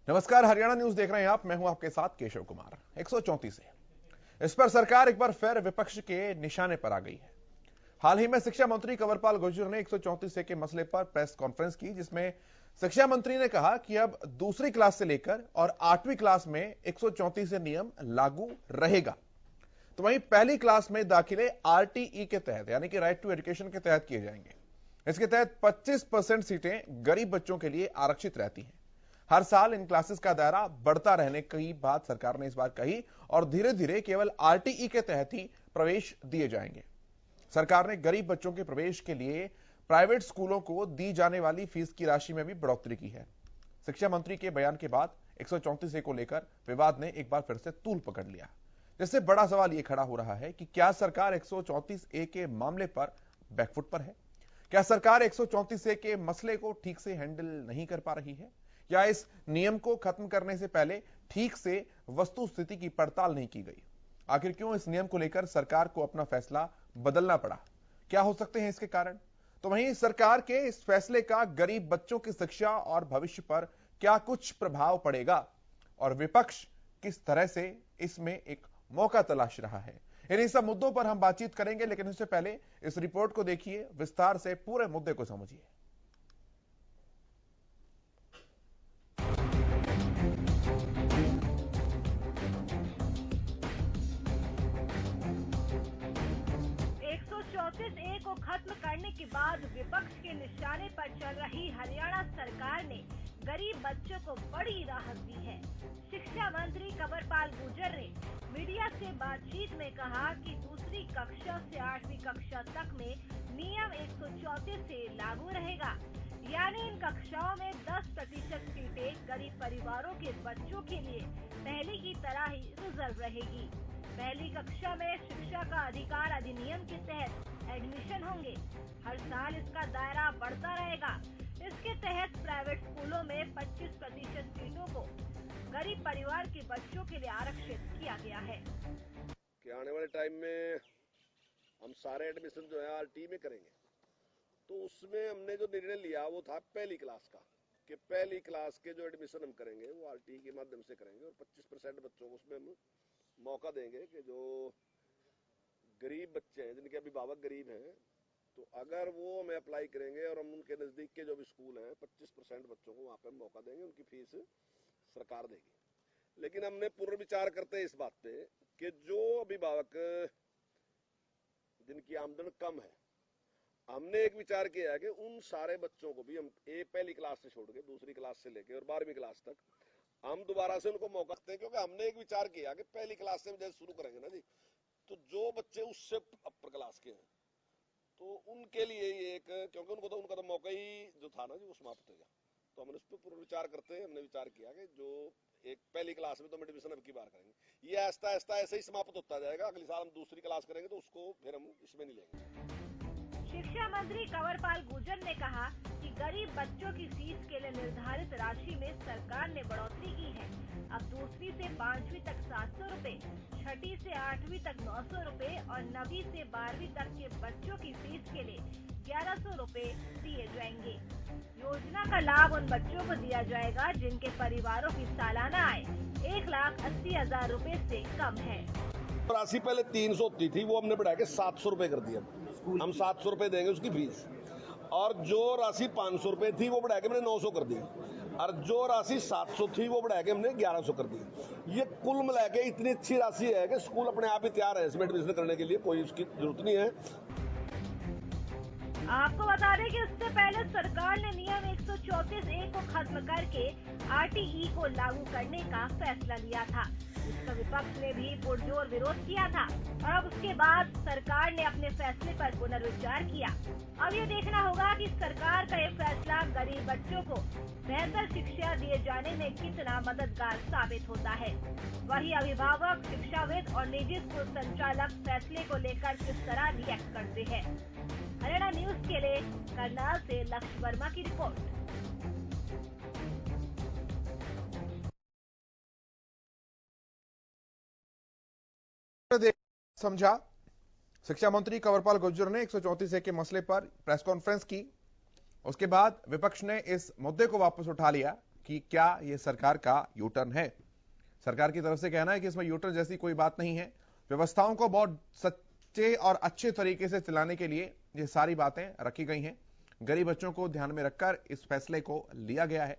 नमस्कार, हरियाणा न्यूज देख रहे हैं आप। मैं हूं आपके साथ केशव कुमार। 134 है, इस पर सरकार एक बार फिर विपक्ष के निशाने पर आ गई है। हाल ही में शिक्षा मंत्री कंवरपाल गुर्जर ने 134 के मसले पर प्रेस कॉन्फ्रेंस की, जिसमें शिक्षा मंत्री ने कहा कि अब दूसरी क्लास से लेकर और 8वीं क्लास में 134 नियम लागू रहेगा। तो वहीं पहली क्लास में दाखिले आरटीई के तहत यानी कि राइट टू एजुकेशन के तहत किए जाएंगे। इसके तहत 25% सीटें गरीब बच्चों के लिए आरक्षित रहती हैं। हर साल इन क्लासेस का दायरा बढ़ता रहने की बात सरकार ने इस बार कही और धीरे धीरे केवल आरटीई के तहत ही प्रवेश दिए जाएंगे। सरकार ने गरीब बच्चों के प्रवेश के लिए प्राइवेट स्कूलों को दी जाने वाली फीस की राशि में भी बढ़ोतरी की है। शिक्षा मंत्री के बयान के बाद 134 को लेकर विवाद ने एक बार फिर से तूल पकड़ लिया, जिससे बड़ा सवाल यह खड़ा हो रहा है कि क्या सरकार 134 के मामले पर बैकफुट पर है? क्या सरकार 134 के मसले को ठीक से हैंडल नहीं कर पा रही है, या इस नियम को खत्म करने से पहले ठीक से वस्तु स्थिति की पड़ताल नहीं की गई? आखिर क्यों इस नियम को लेकर सरकार को अपना फैसला बदलना पड़ा? क्या हो सकते हैं इसके कारण? तो वहीं सरकार के इस फैसले का गरीब बच्चों की शिक्षा और भविष्य पर क्या कुछ प्रभाव पड़ेगा, और विपक्ष किस तरह से इसमें एक मौका तलाश रहा है? इन्हीं सब मुद्दों पर हम बातचीत करेंगे, लेकिन इससे पहले इस रिपोर्ट को देखिए, विस्तार से पूरे मुद्दे को समझिए। ए को खत्म करने के बाद विपक्ष के निशाने पर चल रही हरियाणा सरकार ने गरीब बच्चों को बड़ी राहत दी है। शिक्षा मंत्री कंवरपाल गुर्जर ने मीडिया से बातचीत में कहा कि दूसरी कक्षा से 8वीं कक्षा तक में नियम 134 से लागू रहेगा, यानी इन कक्षाओं में 10% सीटें गरीब परिवारों के बच्चों के लिए पहले की तरह ही रिजर्व रहेगी। पहली कक्षा में शिक्षा का अधिकार अधिनियम के तहत एडमिशन होंगे। हर साल इसका दायरा बढ़ता रहेगा। इसके तहत प्राइवेट स्कूलों में 25% सीटों को गरीब परिवार के बच्चों के लिए आरक्षित किया गया है। कि आने वाले टाइम में हम सारे एडमिशन जो है आरटी में करेंगे, तो उसमें हमने जो निर्णय लिया वो था पहली क्लास का, कि पहली क्लास के जो एडमिशन हम करेंगे वो आरटी के माध्यम से करेंगे और 25% बच्चों को उसमें हम मौका देंगे कि जो गरीब बच्चे हैं, जिनके अभिभावक गरीब हैं, तो अगर वो हमें अप्लाई करेंगे और हम उनके नजदीक के जो भी स्कूल हैं 25% बच्चों को वहां पे मौका देंगे, उनकी फीस सरकार देगी। लेकिन हमने पुनर्विचार करते हैं इस बात पे कि जो अभिभावक जिनकी आमदन कम है, हमने एक विचार किया है कि उन सारे बच्चों को भी हम पहली क्लास से छोड़ के दूसरी क्लास से लेके और 12वीं क्लास तक हम दोबारा से उनको मौका देते हैं। क्योंकि हमने एक विचार किया कि पहली क्लास से जैसे शुरू करेंगे ना जी, तो जो बच्चे उससे अपर क्लास के हैं तो उनके लिए ये एक, क्योंकि उनका तो मौका ही जो था ना जी वो समाप्त हो गया, तो हमने उस पर पूरा विचार करते हैं हमने विचार किया कि जो एक पहली क्लास में तो हम एडमिशन अब की बार करेंगे, ये ऐसा ऐसे ही समाप्त होता जाएगा। अगले साल हम दूसरी क्लास करेंगे तो उसको फिर हम इसमें नहीं लेंगे। शिक्षा मंत्री कंवरपाल गुर्जर ने कहा कि गरीब बच्चों की फीस के लिए निर्धारित राशि में सरकार ने बढ़ोतरी की है। अब दूसरी से 5वीं तक 700 रूपए, छठी से 8वीं तक 900 रूपए और 9वीं से 12वीं तक के बच्चों की फीस के लिए 1100 रूपए दिए जाएंगे। योजना का लाभ उन बच्चों को दिया जाएगा जिनके परिवारों की सालाना आय 1,80,000 रूपए से कम है। राशि पहले 300 होती थी, वो हमने बढ़ा के 700 रूपए कर दिया। हम 700 रूपए देंगे उसकी फीस, और जो राशि 500 रूपए थी वो बढ़ा के हमने 900 कर दी, और जो राशि 700 थी वो बढ़ा के हमने 1100 कर दी। ये कुल मिला के इतनी अच्छी राशि है कि स्कूल अपने आप ही तैयार है इसमें एडमिशन करने के लिए, कोई उसकी जरूरत नहीं है। आपको बता दें कि इससे पहले सरकार ने नियम 134 को खत्म करके आरटीई को लागू करने का फैसला लिया था, जिसका विपक्ष ने भी पुरजोर विरोध किया था, और अब उसके बाद सरकार ने अपने फैसले पर पुनर्विचार किया। अब ये देखना होगा कि सरकार का ये फैसला गरीब बच्चों को बेहतर शिक्षा दिए जाने में कितना मददगार साबित होता है। वही अभिभावक, शिक्षाविद और निजी स्कूल संचालक फैसले को लेकर किस तरह रिएक्ट करते हैं। हरियाणा न्यूज के लिए करनाल से लक्ष्य वर्मा की रिपोर्ट। समझा, शिक्षा मंत्री कंवरपाल गुर्जर ने 134 के मसले पर प्रेस कॉन्फ्रेंस की। उसके बाद विपक्ष ने इस मुद्दे को वापस उठा लिया कि क्या यह सरकार का यू टर्न है। सरकार की तरफ से कहना है कि इसमें यू टर्न जैसी कोई बात नहीं है, व्यवस्थाओं को बहुत सच्चे और अच्छे तरीके से चलाने के लिए ये सारी बातें रखी गई हैं। गरीब बच्चों को ध्यान में रखकर इस फैसले को लिया गया है।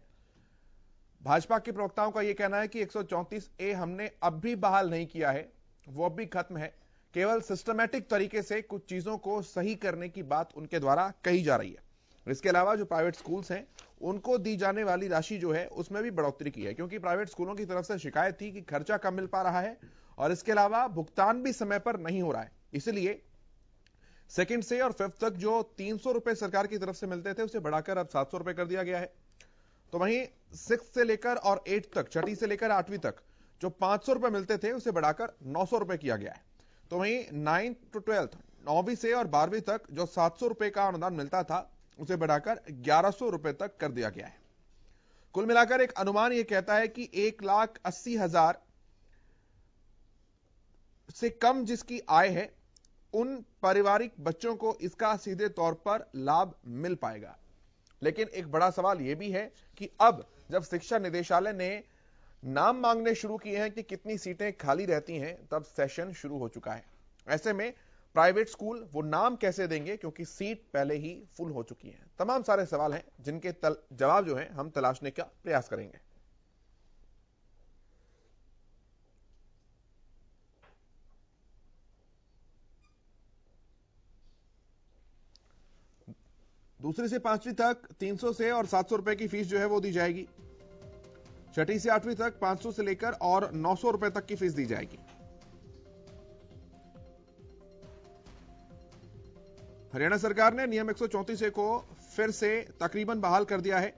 भाजपा के प्रवक्ताओं का यह कहना है कि 134A हमने अब भी बहाल नहीं किया है, वो अब भी खत्म है, केवल सिस्टमैटिक तरीके से कुछ चीजों को सही करने की बात उनके द्वारा कही जा रही है। इसके अलावा जो प्राइवेट स्कूल्स हैं उनको दी जाने वाली राशि जो है उसमें भी बढ़ोतरी की है, क्योंकि प्राइवेट स्कूलों की तरफ से शिकायत थी कि खर्चा कम मिल पा रहा है और इसके अलावा भुगतान भी समय पर नहीं हो रहा है। इसलिए सेकंड से और फिफ्थ तक जो 300 रुपए सरकार की तरफ से मिलते थे उसे बढ़ाकर अब 700 रुपए कर दिया गया है। तो वहीं 6 से लेकर और 8 तक, छठी से लेकर 8वीं तक जो 500 रुपए मिलते थे उसे बढ़ाकर 900 रुपए किया गया है। तो वहीं 9th to 12th, 9वीं से और 12वीं तक जो 700 रुपए का अनुदान मिलता था उसे बढ़ाकर 1100 रुपए तक कर दिया गया है। कुल मिलाकर एक अनुमान यह कहता है कि 1,80,000 से कम जिसकी आय है उन पारिवारिक बच्चों को इसका सीधे तौर पर लाभ मिल पाएगा। लेकिन एक बड़ा सवाल यह भी है कि अब जब शिक्षा निदेशालय ने नाम मांगने शुरू किए हैं कि कितनी सीटें खाली रहती हैं, तब सेशन शुरू हो चुका है। ऐसे में प्राइवेट स्कूल वो नाम कैसे देंगे, क्योंकि सीट पहले ही फुल हो चुकी है। तमाम सारे सवाल हैं जिनके जवाब जो है हम तलाशने का प्रयास करेंगे। दूसरी से 5वीं तक 300 से और 700 रुपए की फीस जो है वो दी जाएगी। छठी से 8वीं तक 500 से लेकर और 900 रुपए तक की फीस दी जाएगी। हरियाणा सरकार ने नियम 134A को फिर से तकरीबन बहाल कर दिया है।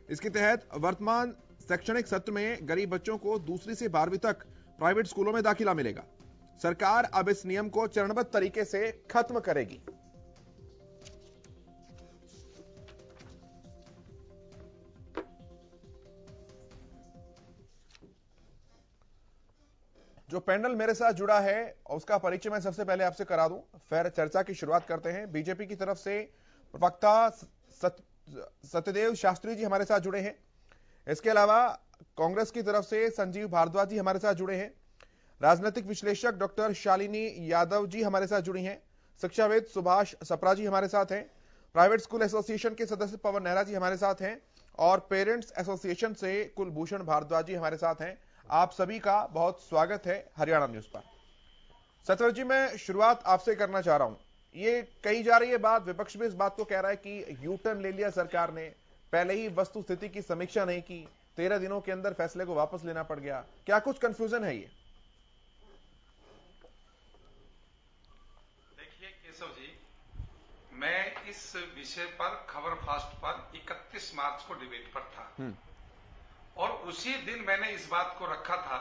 इसके तहत वर्तमान शैक्षणिक सत्र में गरीब बच्चों को दूसरी से 12वीं तक प्राइवेट स्कूलों में दाखिला मिलेगा। सरकार अब इस नियम को चरणबद्ध तरीके से खत्म करेगी। जो पैनल मेरे साथ जुड़ा है उसका परिचय मैं सबसे पहले आपसे करा दूं, फिर चर्चा की शुरुआत करते हैं। बीजेपी की तरफ से प्रवक्ता सत्यदेव शास्त्री जी हमारे साथ जुड़े हैं। इसके अलावा कांग्रेस की तरफ से संजीव भारद्वाज जी हमारे साथ जुड़े हैं। राजनीतिक विश्लेषक डॉक्टर शालिनी यादव जी हमारे साथ जुड़ी हैं। शिक्षाविद सुभाष सप्रा जी हमारे साथ हैं। प्राइवेट स्कूल एसोसिएशन के सदस्य पवन नेहरा जी हमारे साथ हैं और पेरेंट्स एसोसिएशन से कुलभूषण भारद्वाज जी हमारे साथ हैं। आप सभी का बहुत स्वागत है हरियाणा न्यूज पर। सत्यव्रत जी, मैं शुरुआत आपसे करना चाह रहा हूं। ये कही जा रही है बात, विपक्ष भी इस बात को कह रहा है कि यू टर्न ले लिया सरकार ने, पहले ही वस्तु स्थिति की समीक्षा नहीं की, 13 दिनों के अंदर फैसले को वापस लेना पड़ गया। क्या कुछ कंफ्यूजन है? ये देखिए केशव जी, मैं इस विषय पर खबर फास्ट पर 31 मार्च को डिबेट पर था और उसी दिन मैंने इस बात को रखा था।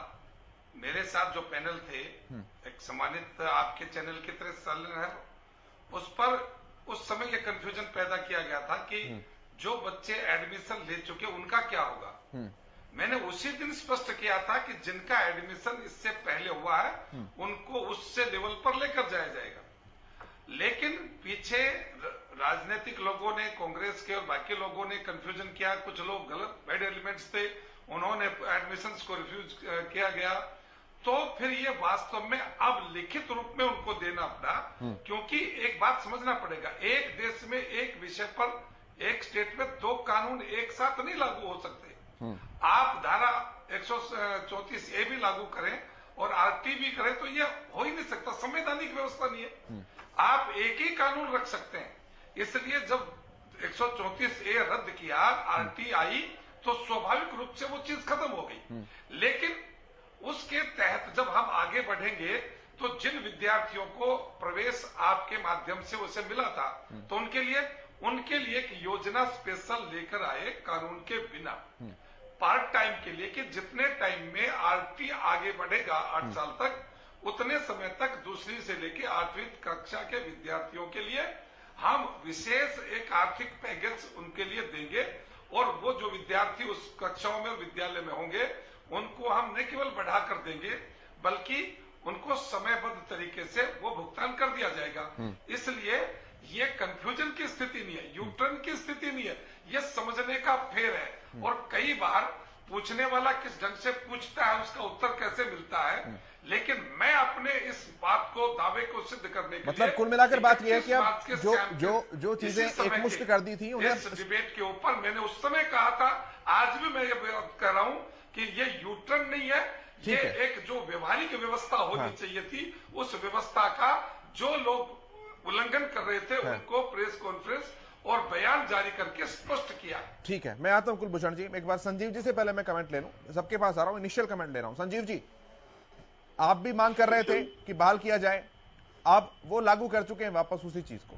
मेरे साथ जो पैनल थे, एक सम्मानित आपके चैनल की तरह चैनल है, उस पर उस समय ये कंफ्यूजन पैदा किया गया था कि जो बच्चे एडमिशन ले चुके उनका क्या होगा। मैंने उसी दिन स्पष्ट किया था कि जिनका एडमिशन इससे पहले हुआ है उनको उससे लेवल पर लेकर जाया जाएगा। लेकिन पीछे राजनीतिक लोगों ने, कांग्रेस के और बाकी लोगों ने कंफ्यूजन किया। कुछ लोग गलत बैड एलिमेंट्स थे, उन्होंने एडमिशंस को रिफ्यूज किया गया। तो फिर ये वास्तव में अब लिखित रूप में उनको देना पड़ा, क्योंकि एक बात समझना पड़ेगा, एक देश में एक विषय पर एक स्टेट में 2 कानून एक साथ नहीं लागू हो सकते। आप धारा 134A भी लागू करें और RT भी करें तो ये हो ही नहीं सकता, संवैधानिक व्यवस्था नहीं है। आप एक ही कानून रख सकते हैं। इसलिए जब 134A रद्द किया, RT आई, तो स्वाभाविक रूप से वो चीज खत्म हो गई। लेकिन उसके तहत जब हम आगे बढ़ेंगे तो जिन विद्यार्थियों को प्रवेश आपके माध्यम से उसे मिला था, तो उनके लिए एक योजना स्पेशल लेकर आए कानून के बिना, पार्ट टाइम के लिए, कि जितने टाइम में RT आगे बढ़ेगा 8 साल तक, उतने समय तक दूसरी से लेकर 8वीं कक्षा के विद्यार्थियों के लिए हम विशेष एक आर्थिक पैकेज उनके लिए देंगे। और वो जो विद्यार्थी उस कक्षाओं में, विद्यालय में होंगे, उनको हम न केवल बढ़ाकर देंगे बल्कि उनको समयबद्ध तरीके से वो भुगतान कर दिया जाएगा। इसलिए ये कंफ्यूजन की स्थिति नहीं है, यूटर्न की स्थिति नहीं है, ये समझने का फेर है। और कई बार पूछने वाला किस ढंग से पूछता है, उसका उत्तर कैसे मिलता है, लेकिन मैं अपने इस बात को, दावे को सिद्ध करने के मतलब कुल मिलाकर बात यह है कि अब जो चीजें एकमुश्त कर दी थी उन्हें, इस डिबेट के ऊपर मैंने उस समय कहा था, आज भी मैं ये बात कर रहा हूं कि ये यूटर्न नहीं है, ये एक जो व्यवहारिक व्यवस्था होनी चाहिए थी, उस व्यवस्था का जो लोग उल्लंघन कर रहे थे उनको प्रेस कॉन्फ्रेंस और बयान जारी करके स्पष्ट किया। ठीक है, मैं आता हूं कुलभूषण जी। एक बार संजीव जी से पहले मैं कमेंट ले लूं, सबके पास आ रहा हूं, इनिशियल कमेंट ले रहा हूं। संजीव जी, आप भी मांग कर रहे थे कि बहाल किया जाए, आप वो लागू कर चुके हैं वापस उसी चीज को?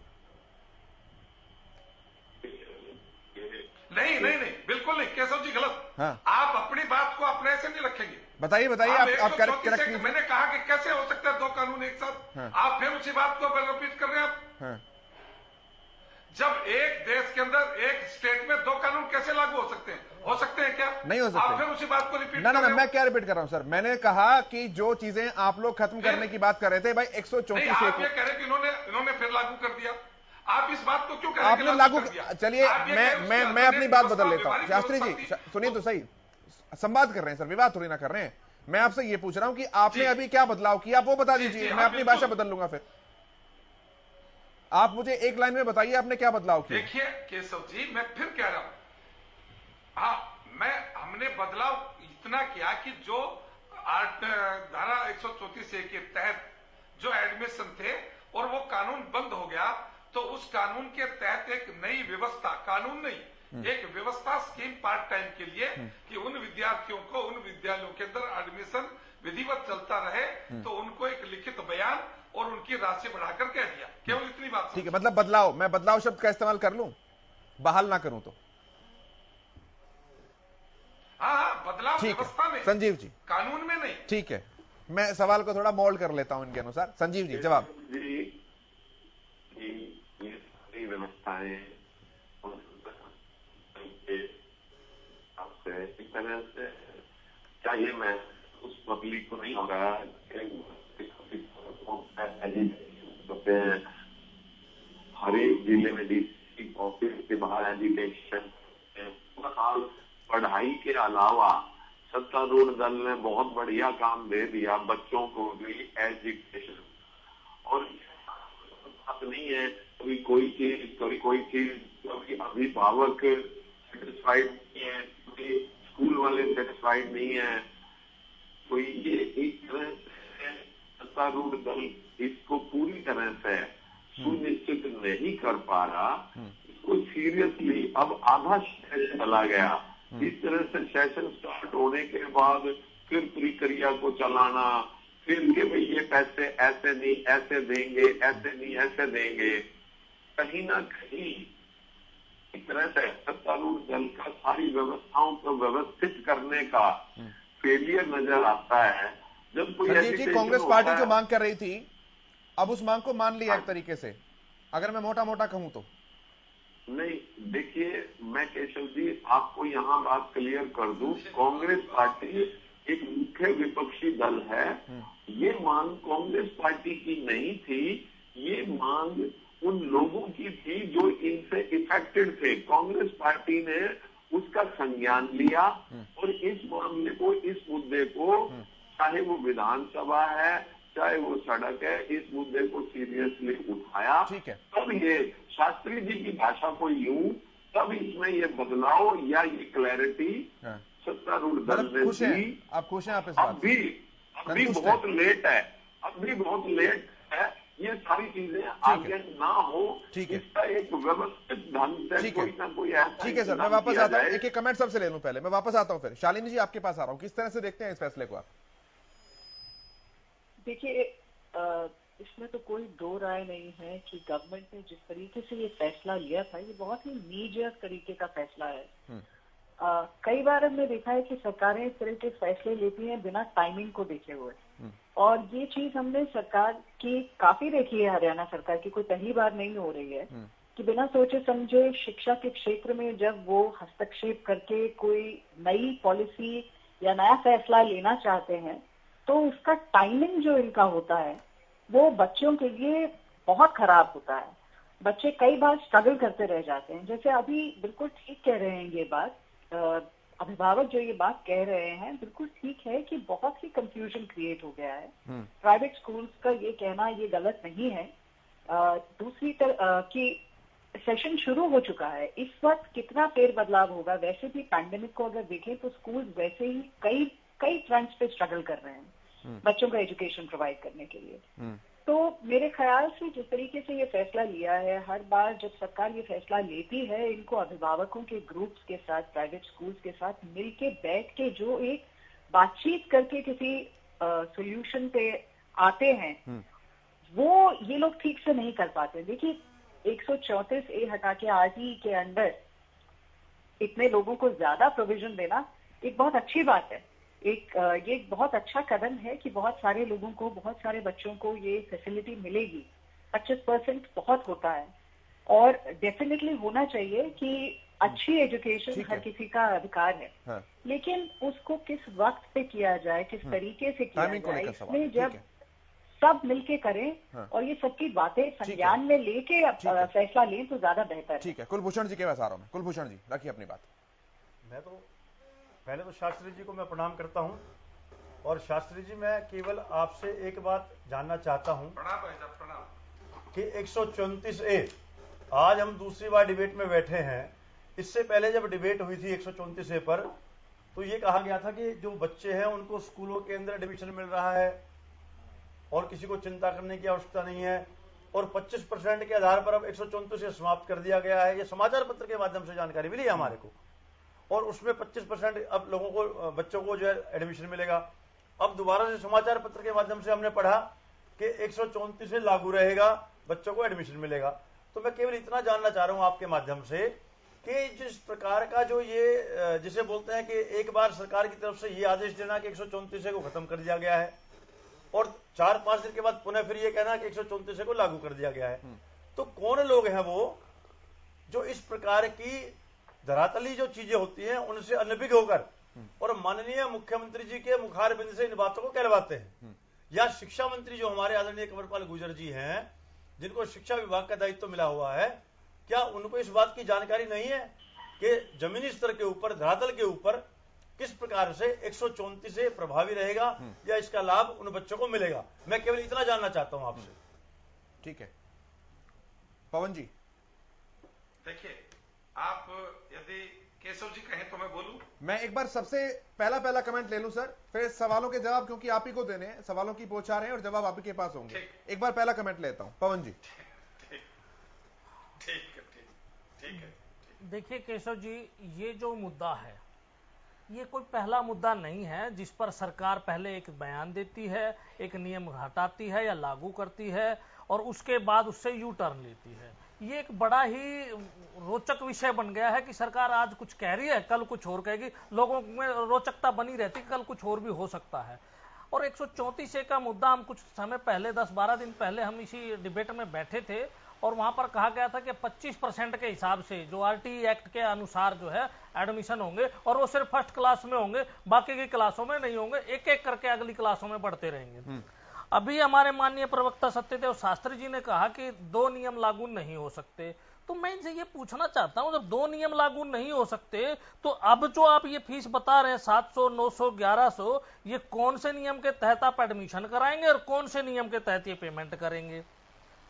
नहीं, बिल्कुल नहीं केशव जी, गलत। हाँ। आप अपनी बात को अपने से नहीं रखेंगे। बताइए आप करेक्ट। मैंने कहा कि कैसे हो सकता है दो कानून एक साथ। हाँ। आप फिर उसी बात को रिपीट कर रहे हैं आप। हाँ। जब एक देश के अंदर एक स्टेट में दो कानून कैसे लागू हो सकते हैं? हो सकते हैं क्या? नहीं हो सकते। आप फिर उसी बात को रिपीट ना, मैं क्या रिपीट कर रहा हूं सर? मैंने कहा कि जो चीजें आप लोग खत्म करने की बात कर रहे थे भाई 134 आप ये कह रहे कि इन्होंने फिर लागू कर दिया। आप इस बात को क्यों कह रहे हैं? आपने लागू, चलिए मैं अपनी बात बदल लेता हूं। शास्त्री जी सुनिए तो सही, संवाद कर रहे हैं सर, विवाद थोड़ी ना कर रहे हैं। मैं आपसे ये पूछ रहा हूं कि आपने अभी क्या बदलाव किया, वो बता दीजिए, मैं अपनी भाषा बदल लूंगा। फिर आप मुझे एक लाइन में बताइए आपने क्या बदलाव किया। देखिए केशव जी, मैं फिर कह रहा हूं, हमने बदलाव इतना किया कि जो धारा 134A के तहत जो एडमिशन थे और वो कानून बंद हो गया, तो उस कानून के तहत एक नई व्यवस्था, कानून नहीं, एक व्यवस्था स्कीम पार्ट टाइम के लिए कि उन विद्यार्थियों को उन विद्यालयों के अंदर एडमिशन विधिवत चलता रहे, तो उनको एक लिखित बयान और उनकी राशि बढ़ाकर कह दिया। केवल इतनी बात। ठीक है, मतलब बदलाव, मैं बदलाव शब्द का इस्तेमाल कर लूं, बहाल ना करूं तो? हाँ, बदलाव व्यवस्था में, संजीव जी, कानून में नहीं। ठीक है, मैं सवाल को थोड़ा मोल्ड कर लेता हूं इनके अनुसार। संजीव जी जवाब। ये सारी व्यवस्थाएं आपसे इस तरह से चाहिए, मैं उस पब्लिक को नहीं हो रहा हर एक जिले में डीसी ऑफिस के बाहर एजुकेशन पढ़ाई के अलावा सत्तारूढ़ दल ने बहुत बढ़िया काम दे दिया, बच्चों को भी एजुकेशन। और बात नहीं है कभी कोई चीज कभी अभिभावक सेटिस्फाइड नहीं है, कभी स्कूल वाले सेटिस्फाइड नहीं है, कोई ये एक तरह से सत्तारूढ़ दल इसको पूरी तरह से सुनिश्चित नहीं कर पा रहा, इसको सीरियसली अब आधा सेशन चला गया। इस तरह से सेशन स्टार्ट होने के बाद फिर प्रक्रिया को चलाना, फिर कि भाई ये पैसे ऐसे नहीं ऐसे देंगे, ऐसे नहीं ऐसे देंगे, कहीं ना कहीं इस तरह से सत्तारूढ़ दल का सारी व्यवस्थाओं को व्यवस्थित करने का फेलियर नजर आता है। जब कोई कांग्रेस पार्टी जो मांग कर रही थी, अब उस मांग को मान लिया एक तरीके से, अगर मैं मोटा मोटा कहूं तो? नहीं, देखिए मैं केशव जी आपको यहाँ बात क्लियर कर दूं, कांग्रेस पार्टी एक मुख्य विपक्षी दल है। ये मांग कांग्रेस पार्टी की नहीं थी, ये मांग उन लोगों की थी जो इनसे इफेक्टेड थे। कांग्रेस पार्टी ने उसका संज्ञान लिया और इस मामले को, इस मुद्दे को, चाहे वो विधानसभा है चाहे वो सड़क है, इस मुद्दे को सीरियसली उठाया। ठीक है, तब ये शास्त्री जी की भाषा को यूं, तब इसमें ये बदलाव या ये क्लैरिटी सत्तारूढ़ दल ने दी। आप खुश हैं? आप अभी बहुत लेट है, अभी बहुत लेट है। ये सारी चीजें आगे ना हो, इसका एक व्यवस्थित ढंग से कोई ना कोई ऐसा। ठीक है सर, मैं वापस आता हूँ, एक कमेंट सबसे ले लूं पहले, मैं वापस आता हूँ फिर। शालिनी जी आपके पास आ रहा हूँ, किस तरह से देखते हैं इस फैसले को आप? देखिए, इसमें तो कोई दो राय नहीं है कि गवर्नमेंट ने जिस तरीके से ये फैसला लिया था, ये बहुत ही नीजर तरीके का फैसला है। कई बार हमने देखा है कि सरकारें इस तरह के फैसले लेती हैं बिना टाइमिंग को देखे हुए, और ये चीज हमने सरकार की काफी देखी है, हरियाणा सरकार की, कोई पहली बार नहीं हो रही है कि बिना सोचे समझे शिक्षा के क्षेत्र में जब वो हस्तक्षेप करके कोई नई पॉलिसी या नया फैसला लेना चाहते हैं, तो उसका टाइमिंग जो इनका होता है वो बच्चों के लिए बहुत खराब होता है। बच्चे कई बार स्ट्रगल करते रह जाते हैं। जैसे अभी बिल्कुल ठीक कह रहे हैं ये बात, अभिभावक जो ये बात कह रहे हैं बिल्कुल ठीक है कि बहुत ही कंफ्यूजन क्रिएट हो गया है। प्राइवेट स्कूल्स का ये कहना ये गलत नहीं है। दूसरी तरफ कि सेशन शुरू हो चुका है, इस वक्त कितना फेर बदलाव होगा। वैसे भी पैंडेमिक को अगर देखें तो स्कूल वैसे ही कई फ्रंट्स पे स्ट्रगल कर रहे हैं बच्चों को एजुकेशन प्रोवाइड करने के लिए। तो मेरे ख्याल से जिस तरीके से ये फैसला लिया है, हर बार जब सरकार ये फैसला लेती है, इनको अभिभावकों के ग्रुप्स के साथ, प्राइवेट स्कूल्स के साथ मिलके बैठ के जो एक बातचीत करके किसी सोल्यूशन पे आते हैं, वो ये लोग ठीक से नहीं कर पाते। देखिए 134A हटा के आरटीई के अंडर इतने लोगों को ज्यादा प्रोविजन देना एक बहुत अच्छी बात है। ये एक बहुत अच्छा कदम है कि बहुत सारे लोगों को, बहुत सारे बच्चों को ये फैसिलिटी मिलेगी। 25% बहुत होता है और डेफिनेटली होना चाहिए कि अच्छी एजुकेशन हर किसी का अधिकार है। हाँ। लेकिन उसको किस वक्त पे किया जाए, किस तरीके से किया जाए, इसमें जब सब मिलके करें और ये सबकी बातें संज्ञान में लेके फैसला लें तो ज्यादा बेहतर है। ठीक है, कुलभूषण जी के पास आ रहा हूं मैं। कुलभूषण जी रखिए अपनी बात। मैं तो पहले तो शास्त्री जी को मैं प्रणाम करता हूं और शास्त्री जी मैं केवल आपसे एक बात जानना चाहता हूं कि 134A आज हम दूसरी बार डिबेट में बैठे हैं। इससे पहले जब डिबेट हुई थी 134A पर तो ये कहा गया था कि जो बच्चे हैं उनको स्कूलों के अंदर एडमिशन मिल रहा है और किसी को चिंता करने की आवश्यकता नहीं है और 25% के आधार पर अब 134A समाप्त कर दिया गया है। ये समाचार पत्र के माध्यम से जानकारी मिली है हमारे को और उसमें 25% अब लोगों को, बच्चों को जो है एडमिशन मिलेगा। अब दोबारा से समाचार पत्र के माध्यम से हमने पढ़ा कि 134A लागू रहेगा, बच्चों को एडमिशन मिलेगा। तो मैं केवल इतना जानना चाह रहा हूं आपके माध्यम से कि जिस प्रकार का जो ये जिसे बोलते हैं कि एक बार सरकार की तरफ से ये आदेश देना कि 134A को खत्म कर दिया गया है और 4-5 दिन के बाद पुनः फिर ये कहना कि 134A को लागू कर दिया गया है, तो कौन लोग हैं वो जो इस प्रकार की धरातली जो चीजें होती हैं उनसे अनभिज्ञ होकर और माननीय मुख्यमंत्री जी के मुखारबिंद से इन बातों को कहलवाते हैं? या शिक्षा मंत्री जो हमारे आदरणीय कंवरपाल गुर्जर जी हैं, जिनको शिक्षा विभाग का दायित्व मिला हुआ है, क्या उनको इस बात की जानकारी नहीं है कि जमीनी स्तर के ऊपर, धरातल के ऊपर किस प्रकार से 134A प्रभावी रहेगा या इसका लाभ उन बच्चों को मिलेगा? मैं केवल इतना जानना चाहता हूं आपसे। ठीक है, पवन जी। देखिए, आप यदि केशव जी कहें तो मैं बोलूं? मैं एक बार सबसे पहला कमेंट ले लूं सर, फिर सवालों के जवाब क्योंकि आप ही को देने हैं, सवालों की पहुंचा रहे हैं और जवाब आप ही के पास होंगे। एक बार पहला कमेंट लेता हूं, पवन जी। ठीक है। देखिए केशव जी, ये जो मुद्दा है ये कोई पहला मुद्दा नहीं है जिस पर सरकार पहले एक बयान देती है, एक नियम हटाती है या लागू करती है और उसके बाद उससे यू टर्न लेती है। ये एक बड़ा ही रोचक विषय बन गया है कि सरकार आज कुछ कह रही है, कल कुछ और कहेगी। लोगों में रोचकता बनी रहती है, कल कुछ और भी हो सकता है। और 134A का मुद्दा हम कुछ समय पहले, 10-12 दिन पहले हम इसी डिबेट में बैठे थे और वहां पर कहा गया था कि 25% के हिसाब से जो आरटीई एक्ट के अनुसार जो है एडमिशन होंगे और वो सिर्फ फर्स्ट क्लास में होंगे, बाकी की क्लासों में नहीं होंगे, एक एक करके अगली क्लासों में बढ़ते रहेंगे। अभी हमारे माननीय प्रवक्ता सत्यदेव शास्त्री जी ने कहा कि 2 नियम लागू नहीं हो सकते। तो मैं इनसे ये पूछना चाहता हूं, जब 2 नियम लागू नहीं हो सकते तो अब जो आप ये फीस बता रहे हैं 700, 900, 1100, ये कौन से नियम के तहत आप एडमिशन कराएंगे और कौन से नियम के तहत ये पेमेंट करेंगे?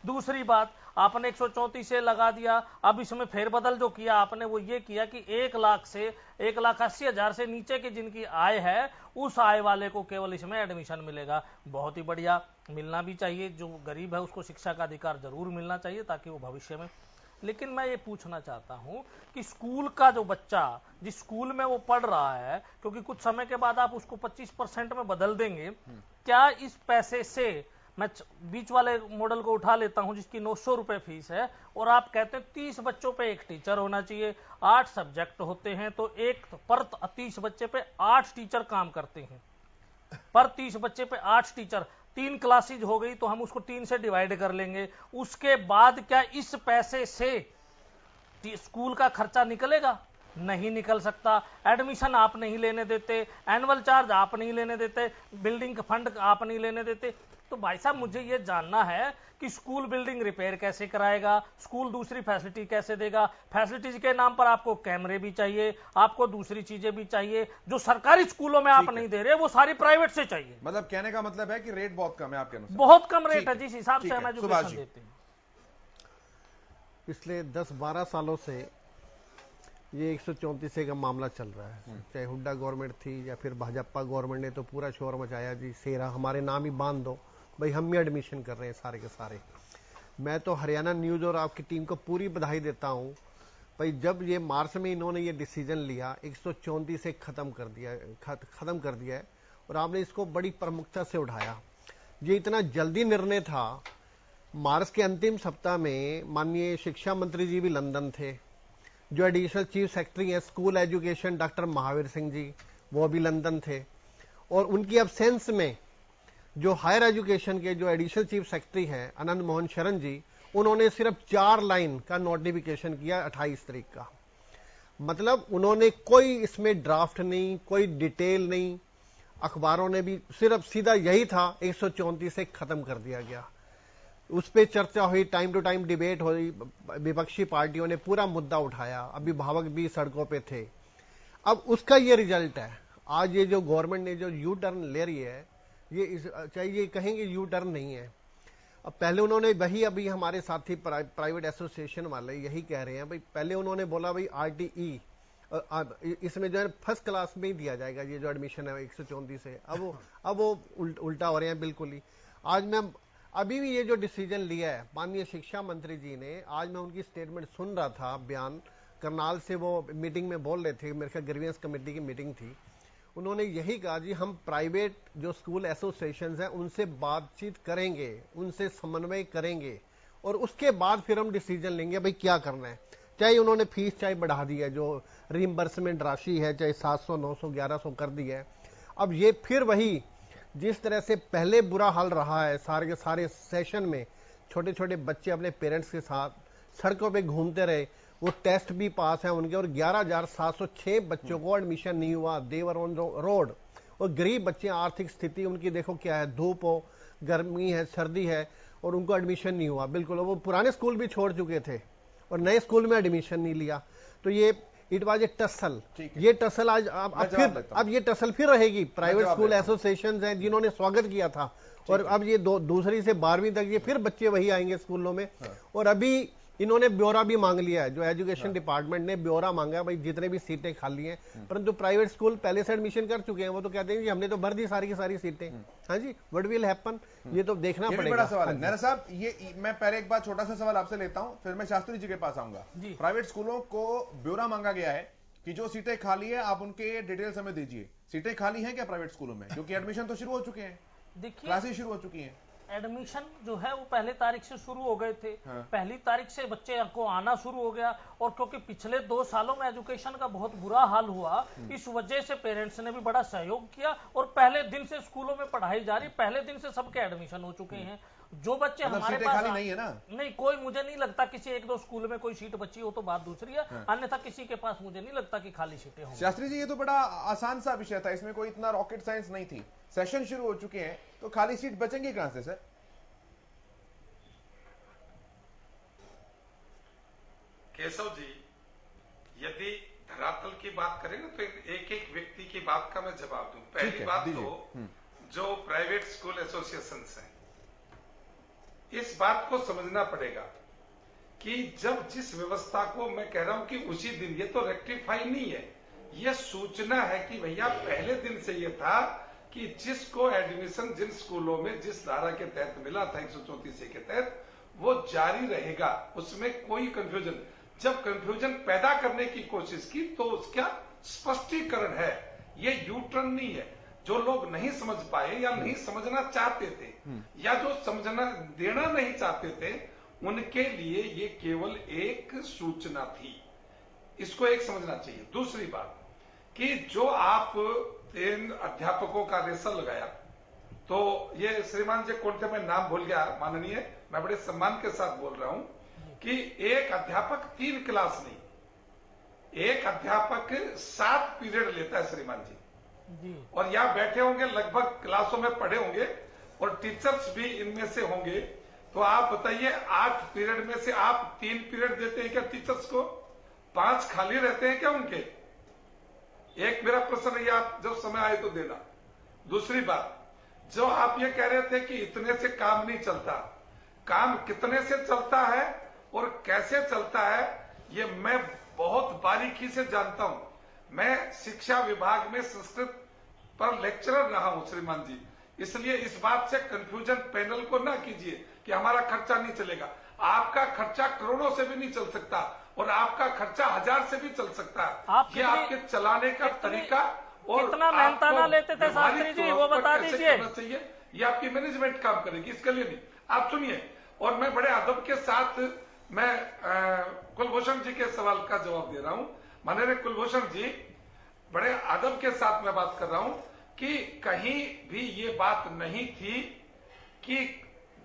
दूसरी बात, आपने 134A लगा दिया, अब इसमें फेरबदल जो किया आपने वो ये किया कि 1 लाख से 1,80,000 से नीचे की जिनकी आय है उस आय वाले को केवल इसमें एडमिशन मिलेगा। बहुत ही बढ़िया, मिलना भी चाहिए। जो गरीब है उसको शिक्षा का अधिकार जरूर मिलना चाहिए ताकि वो भविष्य में। लेकिन मैं ये पूछना चाहता हूं कि स्कूल का जो बच्चा जिस स्कूल में वो पढ़ रहा है, क्योंकि कुछ समय के बाद आप उसको 25% में बदल देंगे, क्या इस पैसे से, मैं बीच वाले मॉडल को उठा लेता हूं जिसकी 900 रुपए फीस है और आप कहते हैं 30 बच्चों पे एक टीचर होना चाहिए, 8 सब्जेक्ट होते हैं तो एक पर 30 बच्चे पे 8 टीचर काम करते हैं, पर 30 बच्चे पे 8 टीचर, 3 क्लासेज हो गई तो हम उसको 3 से डिवाइड कर लेंगे। उसके बाद क्या इस पैसे से स्कूल का खर्चा निकलेगा? नहीं निकल सकता। एडमिशन आप नहीं लेने देते, एनुअल चार्ज आप नहीं लेने देते, बिल्डिंग फंड आप नहीं लेने देते। तो भाई साहब मुझे ये जानना है कि स्कूल बिल्डिंग रिपेयर कैसे कराएगा, स्कूल दूसरी फैसिलिटी कैसे देगा। फैसिलिटीज के नाम पर आपको कैमरे भी चाहिए, आपको दूसरी चीजें भी चाहिए, जो सरकारी स्कूलों में आप नहीं दे रहे वो सारी प्राइवेट से चाहिए। मतलब कहने का मतलब है कि रेट बहुत कम है आपके अनुसार? बहुत कम रेट है जिस हिसाब से हम एजुकेशन देते हैं। पिछले 10-12 सालों से ये 134A का मामला चल रहा है। चाहे हुड्डा गवर्नमेंट थी या फिर भाजपा गवर्नमेंट ने तो पूरा शोर मचाया जी, सेरा हमारे नाम ही बांध दो, भाई हम ही एडमिशन कर रहे हैं सारे के सारे। मैं तो हरियाणा न्यूज़ और आपकी टीम को पूरी बधाई देता हूं भाई, जब ये मार्च में इन्होंने ये डिसीजन लिया 134 खत्म कर दिया है और आपने इसको बड़ी प्रमुखता से उठाया। ये इतना जल्दी निर्णय था, मार्च के अंतिम सप्ताह में माननीय शिक्षा मंत्री जी भी लंदन थे, जो एडिशनल चीफ सेक्रेटरी हैं school education doctor Mahavir Singh ji वो भी लंदन थे, और उनकी एब्सेंस में जो हायर एजुकेशन के जो एडिशनल चीफ सेक्रेटरी हैं आनंद मोहन शरण जी, उन्होंने सिर्फ 4 लाइन का नोटिफिकेशन किया 28 तारीख का। मतलब उन्होंने कोई इसमें ड्राफ्ट नहीं, कोई डिटेल नहीं, अखबारों ने भी सिर्फ सीधा यही था 134 से खत्म कर दिया गया। उस पर चर्चा हुई, टाइम टू टाइम डिबेट हुई, विपक्षी पार्टियों ने पूरा मुद्दा उठाया, अभिभावक भी सड़कों पे थे। अब उसका ये रिजल्ट है, आज ये जो गवर्नमेंट ने जो यू टर्न ले रही है, ये चाहिए कहेंगे यू टर्न नहीं है। अब पहले उन्होंने वही, अभी हमारे साथी प्राइवेट एसोसिएशन वाले यही कह रहे हैं भाई, पहले उन्होंने बोला भाई RTE इसमें जो है फर्स्ट क्लास में ही दिया जाएगा ये जो एडमिशन है 134 से। अब वो उल्टा हो रहे हैं बिल्कुल ही। आज मैं अभी भी ये जो डिसीजन लिया है माननीय शिक्षा मंत्री जी ने, आज मैं उनकी स्टेटमेंट सुन रहा था, बयान करनाल से वो मीटिंग में बोल रहे थे, मेरे ख्याल ग्रीवेंस कमेटी की मीटिंग थी, उन्होंने यही कहा जी हम प्राइवेट जो स्कूल एसोसिएशंस हैं उनसे बातचीत करेंगे, उनसे समन्वय करेंगे और उसके बाद फिर हम डिसीजन लेंगे भाई क्या करना है। चाहे उन्होंने फीस चाहे बढ़ा दी है, जो रिइंबर्समेंट राशि है चाहे 700 900 1100 कर दी है। अब ये फिर वही जिस तरह से पहले बुरा हाल रहा है, सारे के सारे सेशन में छोटे छोटे बच्चे अपने पेरेंट्स के साथ सड़कों पे घूमते रहे, वो टेस्ट भी पास है उनके और 11,706 बच्चों को एडमिशन नहीं हुआ, देवर ऑन रोड। और गरीब बच्चे, आर्थिक स्थिति उनकी देखो क्या है, धूप हो, गर्मी है, सर्दी है और उनको एडमिशन नहीं हुआ बिल्कुल। वो पुराने स्कूल भी छोड़ चुके थे और नए स्कूल में एडमिशन नहीं लिया। तो ये इट वाज ए टसल, ये टसल आज अब ये टसल फिर रहेगी। प्राइवेट स्कूल एसोसिएशन हैं जिन्होंने स्वागत किया था और अब ये दूसरी से 12वीं तक ये फिर बच्चे वही आएंगे स्कूलों में। और अभी इन्होंने ब्यौरा भी मांग लिया है, जो एजुकेशन डिपार्टमेंट ने ब्यौरा मांगा भाई जितने भी सीटें खाली हैं, परंतु प्राइवेट स्कूल पहले से एडमिशन कर चुके हैं, वो तो कहते हैं कि हमने तो भर दी सारी की सारी सीटें। हाँ जी, व्हाट विल हैपन, ये तो देखना पड़ेगा। बड़ा सवाल है नैना साहब। ये मैं पहले एक बार छोटा सा सवाल आपसे लेता हूं, फिर मैं शास्त्री जी के पास आऊंगा। प्राइवेट स्कूलों को ब्यौरा मांगा गया है कि जो सीटें खाली है आप उनके डिटेल्स हमें दीजिए। सीटें खाली हैं क्या प्राइवेट स्कूलों में? क्योंकि एडमिशन तो शुरू हो चुके हैं, देखिए क्लासेस शुरू हो चुकी हैं। एडमिशन जो है वो पहली तारीख से शुरू हो गए थे। पहली तारीख से बच्चे को आना शुरू हो गया और क्योंकि पिछले 2 सालों में एजुकेशन का बहुत बुरा हाल हुआ, इस वजह से पेरेंट्स ने भी बड़ा सहयोग किया और पहले दिन से स्कूलों में पढ़ाई जारी, पहले दिन से सबके एडमिशन हो चुके हैं। जो बच्चे हमारे पास खाली नहीं है ना? नहीं, कोई मुझे नहीं लगता, किसी 1-2 स्कूल में कोई सीट बची हो तो बात दूसरी है, अन्यथा किसी के पास मुझे नहीं लगता कि खाली सीटें होंगी। शास्त्री जी, ये तो बड़ा आसान सा विषय था, इसमें कोई इतना रॉकेट साइंस नहीं थी। सेशन शुरू हो चुके हैं तो खाली सीट बचेंगे कहां से सर? केशव जी, यदि धरातल की बात करें ना तो एक एक व्यक्ति की बात का मैं जवाब दूं। पहली बात तो जो प्राइवेट स्कूल एसोसिएशन हैं, इस बात को समझना पड़ेगा कि जब जिस व्यवस्था को मैं कह रहा हूं कि उसी दिन, ये तो रेक्टिफाई नहीं है, यह सूचना है कि भैया पहले दिन से यह था कि जिसको एडमिशन जिन स्कूलों में जिस धारा के तहत मिला था 134 के तहत, वो जारी रहेगा, उसमें कोई कंफ्यूजन। जब कंफ्यूजन पैदा करने की कोशिश की तो उसका स्पष्टीकरण है, ये यू टर्न नहीं है। जो लोग नहीं समझ पाए या नहीं समझना चाहते थे या जो समझना देना नहीं चाहते थे, उनके लिए ये केवल एक सूचना थी। इसको एक समझना चाहिए। दूसरी बात कि जो आप इन अध्यापकों का रेशा लगाया, तो ये श्रीमान जी कौन थे, मैं नाम भूल गया माननीय, मैं बड़े सम्मान के साथ बोल रहा हूं कि एक अध्यापक 3 क्लास नहीं, एक अध्यापक 7 पीरियड लेता है श्रीमान जी, और यहां बैठे होंगे, लगभग क्लासों में पढ़े होंगे और टीचर्स भी इनमें से होंगे, तो आप बताइए 8 पीरियड में से आप 3 पीरियड देते हैं क्या टीचर्स को? 5 खाली रहते हैं क्या उनके? एक मेरा प्रश्न है, आप जब समय आए तो देना। दूसरी बात, जो आप ये कह रहे थे कि इतने से काम नहीं चलता, काम कितने से चलता है और कैसे चलता है ये मैं बहुत बारीकी से जानता हूं। मैं शिक्षा विभाग में संस्कृत पर लेक्चरर रहा हूं श्रीमान जी, इसलिए इस बात से कंफ्यूजन पैनल को ना कीजिए कि हमारा खर्चा नहीं चलेगा। आपका खर्चा करोड़ों से भी नहीं चल सकता और आपका खर्चा 1000 से भी चल सकता है। ये आपके चलाने का तरीका और कितना मेहनताना लेते थे शास्त्री जी, वो बता दीजिए। ये आपकी मैनेजमेंट काम करेगी, इसके लिए नहीं। आप सुनिए, और मैं बड़े अदब के साथ मैं कुलभूषण जी के सवाल का जवाब दे रहा हूं। माननीय कुलभूषण जी, बड़े अदब के साथ मैं बात कर रहा हूं कि कहीं भी ये बात नहीं थी कि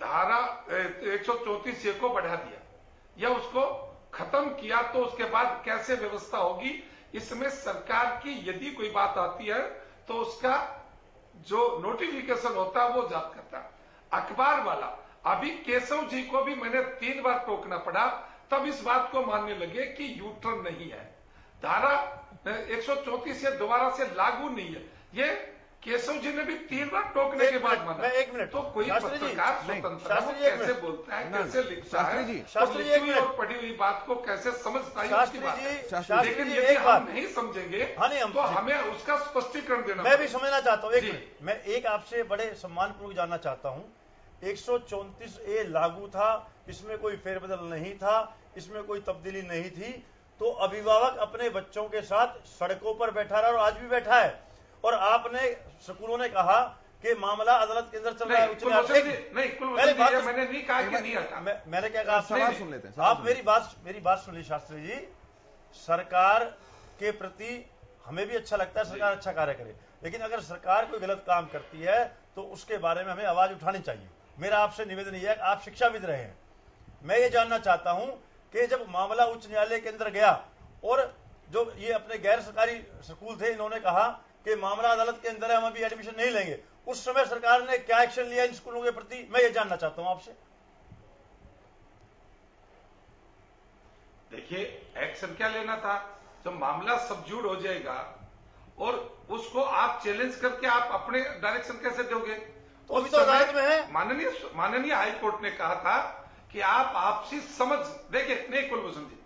धारा 134 को बढ़ा दिया या उसको खत्म किया तो उसके बाद कैसे व्यवस्था होगी। इसमें सरकार की यदि कोई बात आती है तो उसका जो नोटिफिकेशन होता है वो जारी करता है अखबार वाला। अभी केशव जी को भी मैंने 3 बार टोकना पड़ा, तब इस बात को मानने लगे कि यूटर्न नहीं है, धारा 134 से दोबारा से लागू नहीं है। ये केशव जी ने भी 3 बार टोकने के बाद माना। एक मिनट, तो कोई पत्रकार स्वतंत्र कैसे बोलता है, कैसे लिखता है, शास्त्री और पढ़ी हुई बात को कैसे समझता है, उसकी बात है। लेकिन जी, यदि हम नहीं समझेंगे तो हमें उसका स्पष्टीकरण देना। मैं भी समझना चाहता हूँ। एक मिनट, मैं एक आपसे बड़े सम्मानपूर्वक जानना चाहता हूँ। 134A लागू था, इसमें कोई फेरबदल नहीं था, इसमें कोई तब्दीली नहीं थी, तो अभिभावक अपने बच्चों के साथ सड़कों पर बैठा रहा और आज भी बैठा है। और आपने स्कूलों ने कहा कि मामला अदालत के अंदर चल रहा है। मैंने नहीं कहा कि नहीं आता। मैंने क्या कहा, सवाल सुन लेते हैं। आप मेरी बात सुन लीजिए शास्त्री जी। सरकार के प्रति हमें भी अच्छा लगता है सरकार अच्छा कार्य करे, लेकिन अगर सरकार कोई गलत काम करती है तो उसके बारे में हमें आवाज उठानी चाहिए। मेरा आपसे निवेदन यह है, आप शिक्षाविद रहे हैं, मैं ये जानना चाहता हूं कि जब मामला उच्च न्यायालय के अंदर गया और जो ये अपने गैर सरकारी स्कूल थे, इन्होंने कहा कि मामला अदालत के अंदर है, हम अभी एडमिशन नहीं लेंगे, उस समय सरकार ने क्या एक्शन लिया इन स्कूलों के प्रति, मैं ये जानना चाहता हूं आपसे। देखिए, एक्शन क्या लेना था? जब मामला सबज्यूड हो जाएगा और उसको आप चैलेंज करके आप अपने डायरेक्शन कैसे दोगे? तो अभी तो अदालत में है। माननीय हाई कोर्ट ने कहा था कि आप आपसी समझ, देखिए नहीं कुलभूषण जी,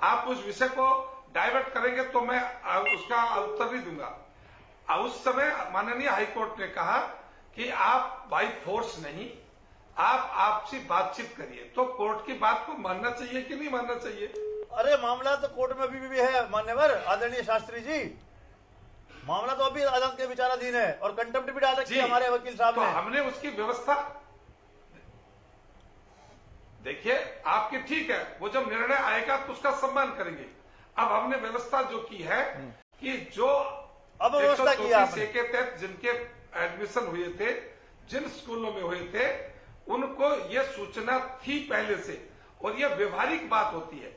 आप उस विषय को डाइवर्ट करेंगे तो मैं उसका उत्तर नहीं दूंगा। उस समय माननीय हाई कोर्ट ने कहा कि आप बाई फोर्स नहीं, आप आपसी बातचीत करिए। तो कोर्ट की बात को मानना चाहिए कि नहीं मानना चाहिए? अरे मामला तो कोर्ट में भी है मान्यवर आदरणीय शास्त्री जी, मामला तो अभी अदालत के विचाराधीन है और कंटेम्प्ट भी डाल रखी है हमारे वकील साहब तो ने। हमने उसकी व्यवस्था, देखिए आपकी ठीक है, वो जब निर्णय आएगा तो उसका सम्मान करेंगे। अब हमने व्यवस्था जो की है कि जो अब व्यवस्था की आपने के तहत जिनके एडमिशन हुए थे, जिन स्कूलों में हुए थे, उनको ये सूचना थी पहले से, और ये व्यवहारिक बात होती है,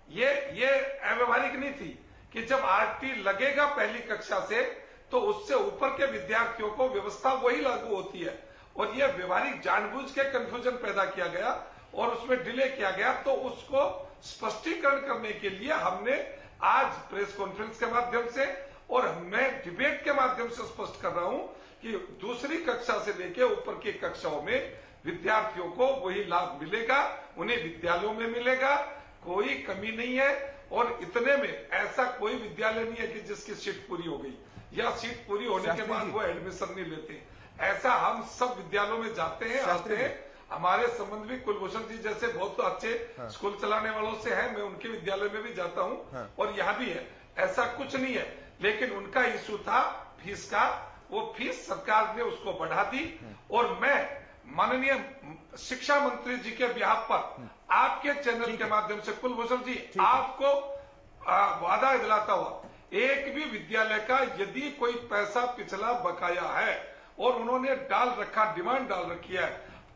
ये अव्यवहारिक नहीं थी कि जब आरटी लगेगा पहली कक्षा से तो उससे ऊपर के विद्यार्थियों को व्यवस्था वही लागू होती है। और ये व्यवहारिक जानबूझ के कंफ्यूजन पैदा किया गया और उसमें डिले किया गया। तो उसको स्पष्टीकरण करने के लिए हमने आज प्रेस कॉन्फ्रेंस के माध्यम से और मैं डिबेट के माध्यम से स्पष्ट कर रहा हूं कि दूसरी कक्षा से लेकर ऊपर की कक्षाओं में विद्यार्थियों को वही लाभ मिलेगा, उन्हें विद्यालयों में मिलेगा, कोई कमी नहीं है। और इतने में ऐसा कोई विद्यालय नहीं है कि जिसकी सीट पूरी हो गई या सीट पूरी होने के बाद वो एडमिशन नहीं लेते। ऐसा हम सब विद्यालयों में जाते हैं, आते हैं। हमारे संबंध भी कुलभूषण जी जैसे बहुत अच्छे स्कूल चलाने वालों से है, मैं उनके विद्यालय में भी जाता हूं और यहां भी है, ऐसा कुछ नहीं है। लेकिन उनका इशू था फीस का, वो फीस सरकार ने उसको बढ़ा दी। और मैं माननीय शिक्षा मंत्री जी के बिहाफ पर आपके चैनल के माध्यम से कुलभूषण जी आपको वादा दिलाता हुआ, एक भी विद्यालय का यदि कोई पैसा पिछला बकाया है और उन्होंने डाल रखा, डिमांड डाल रखी है,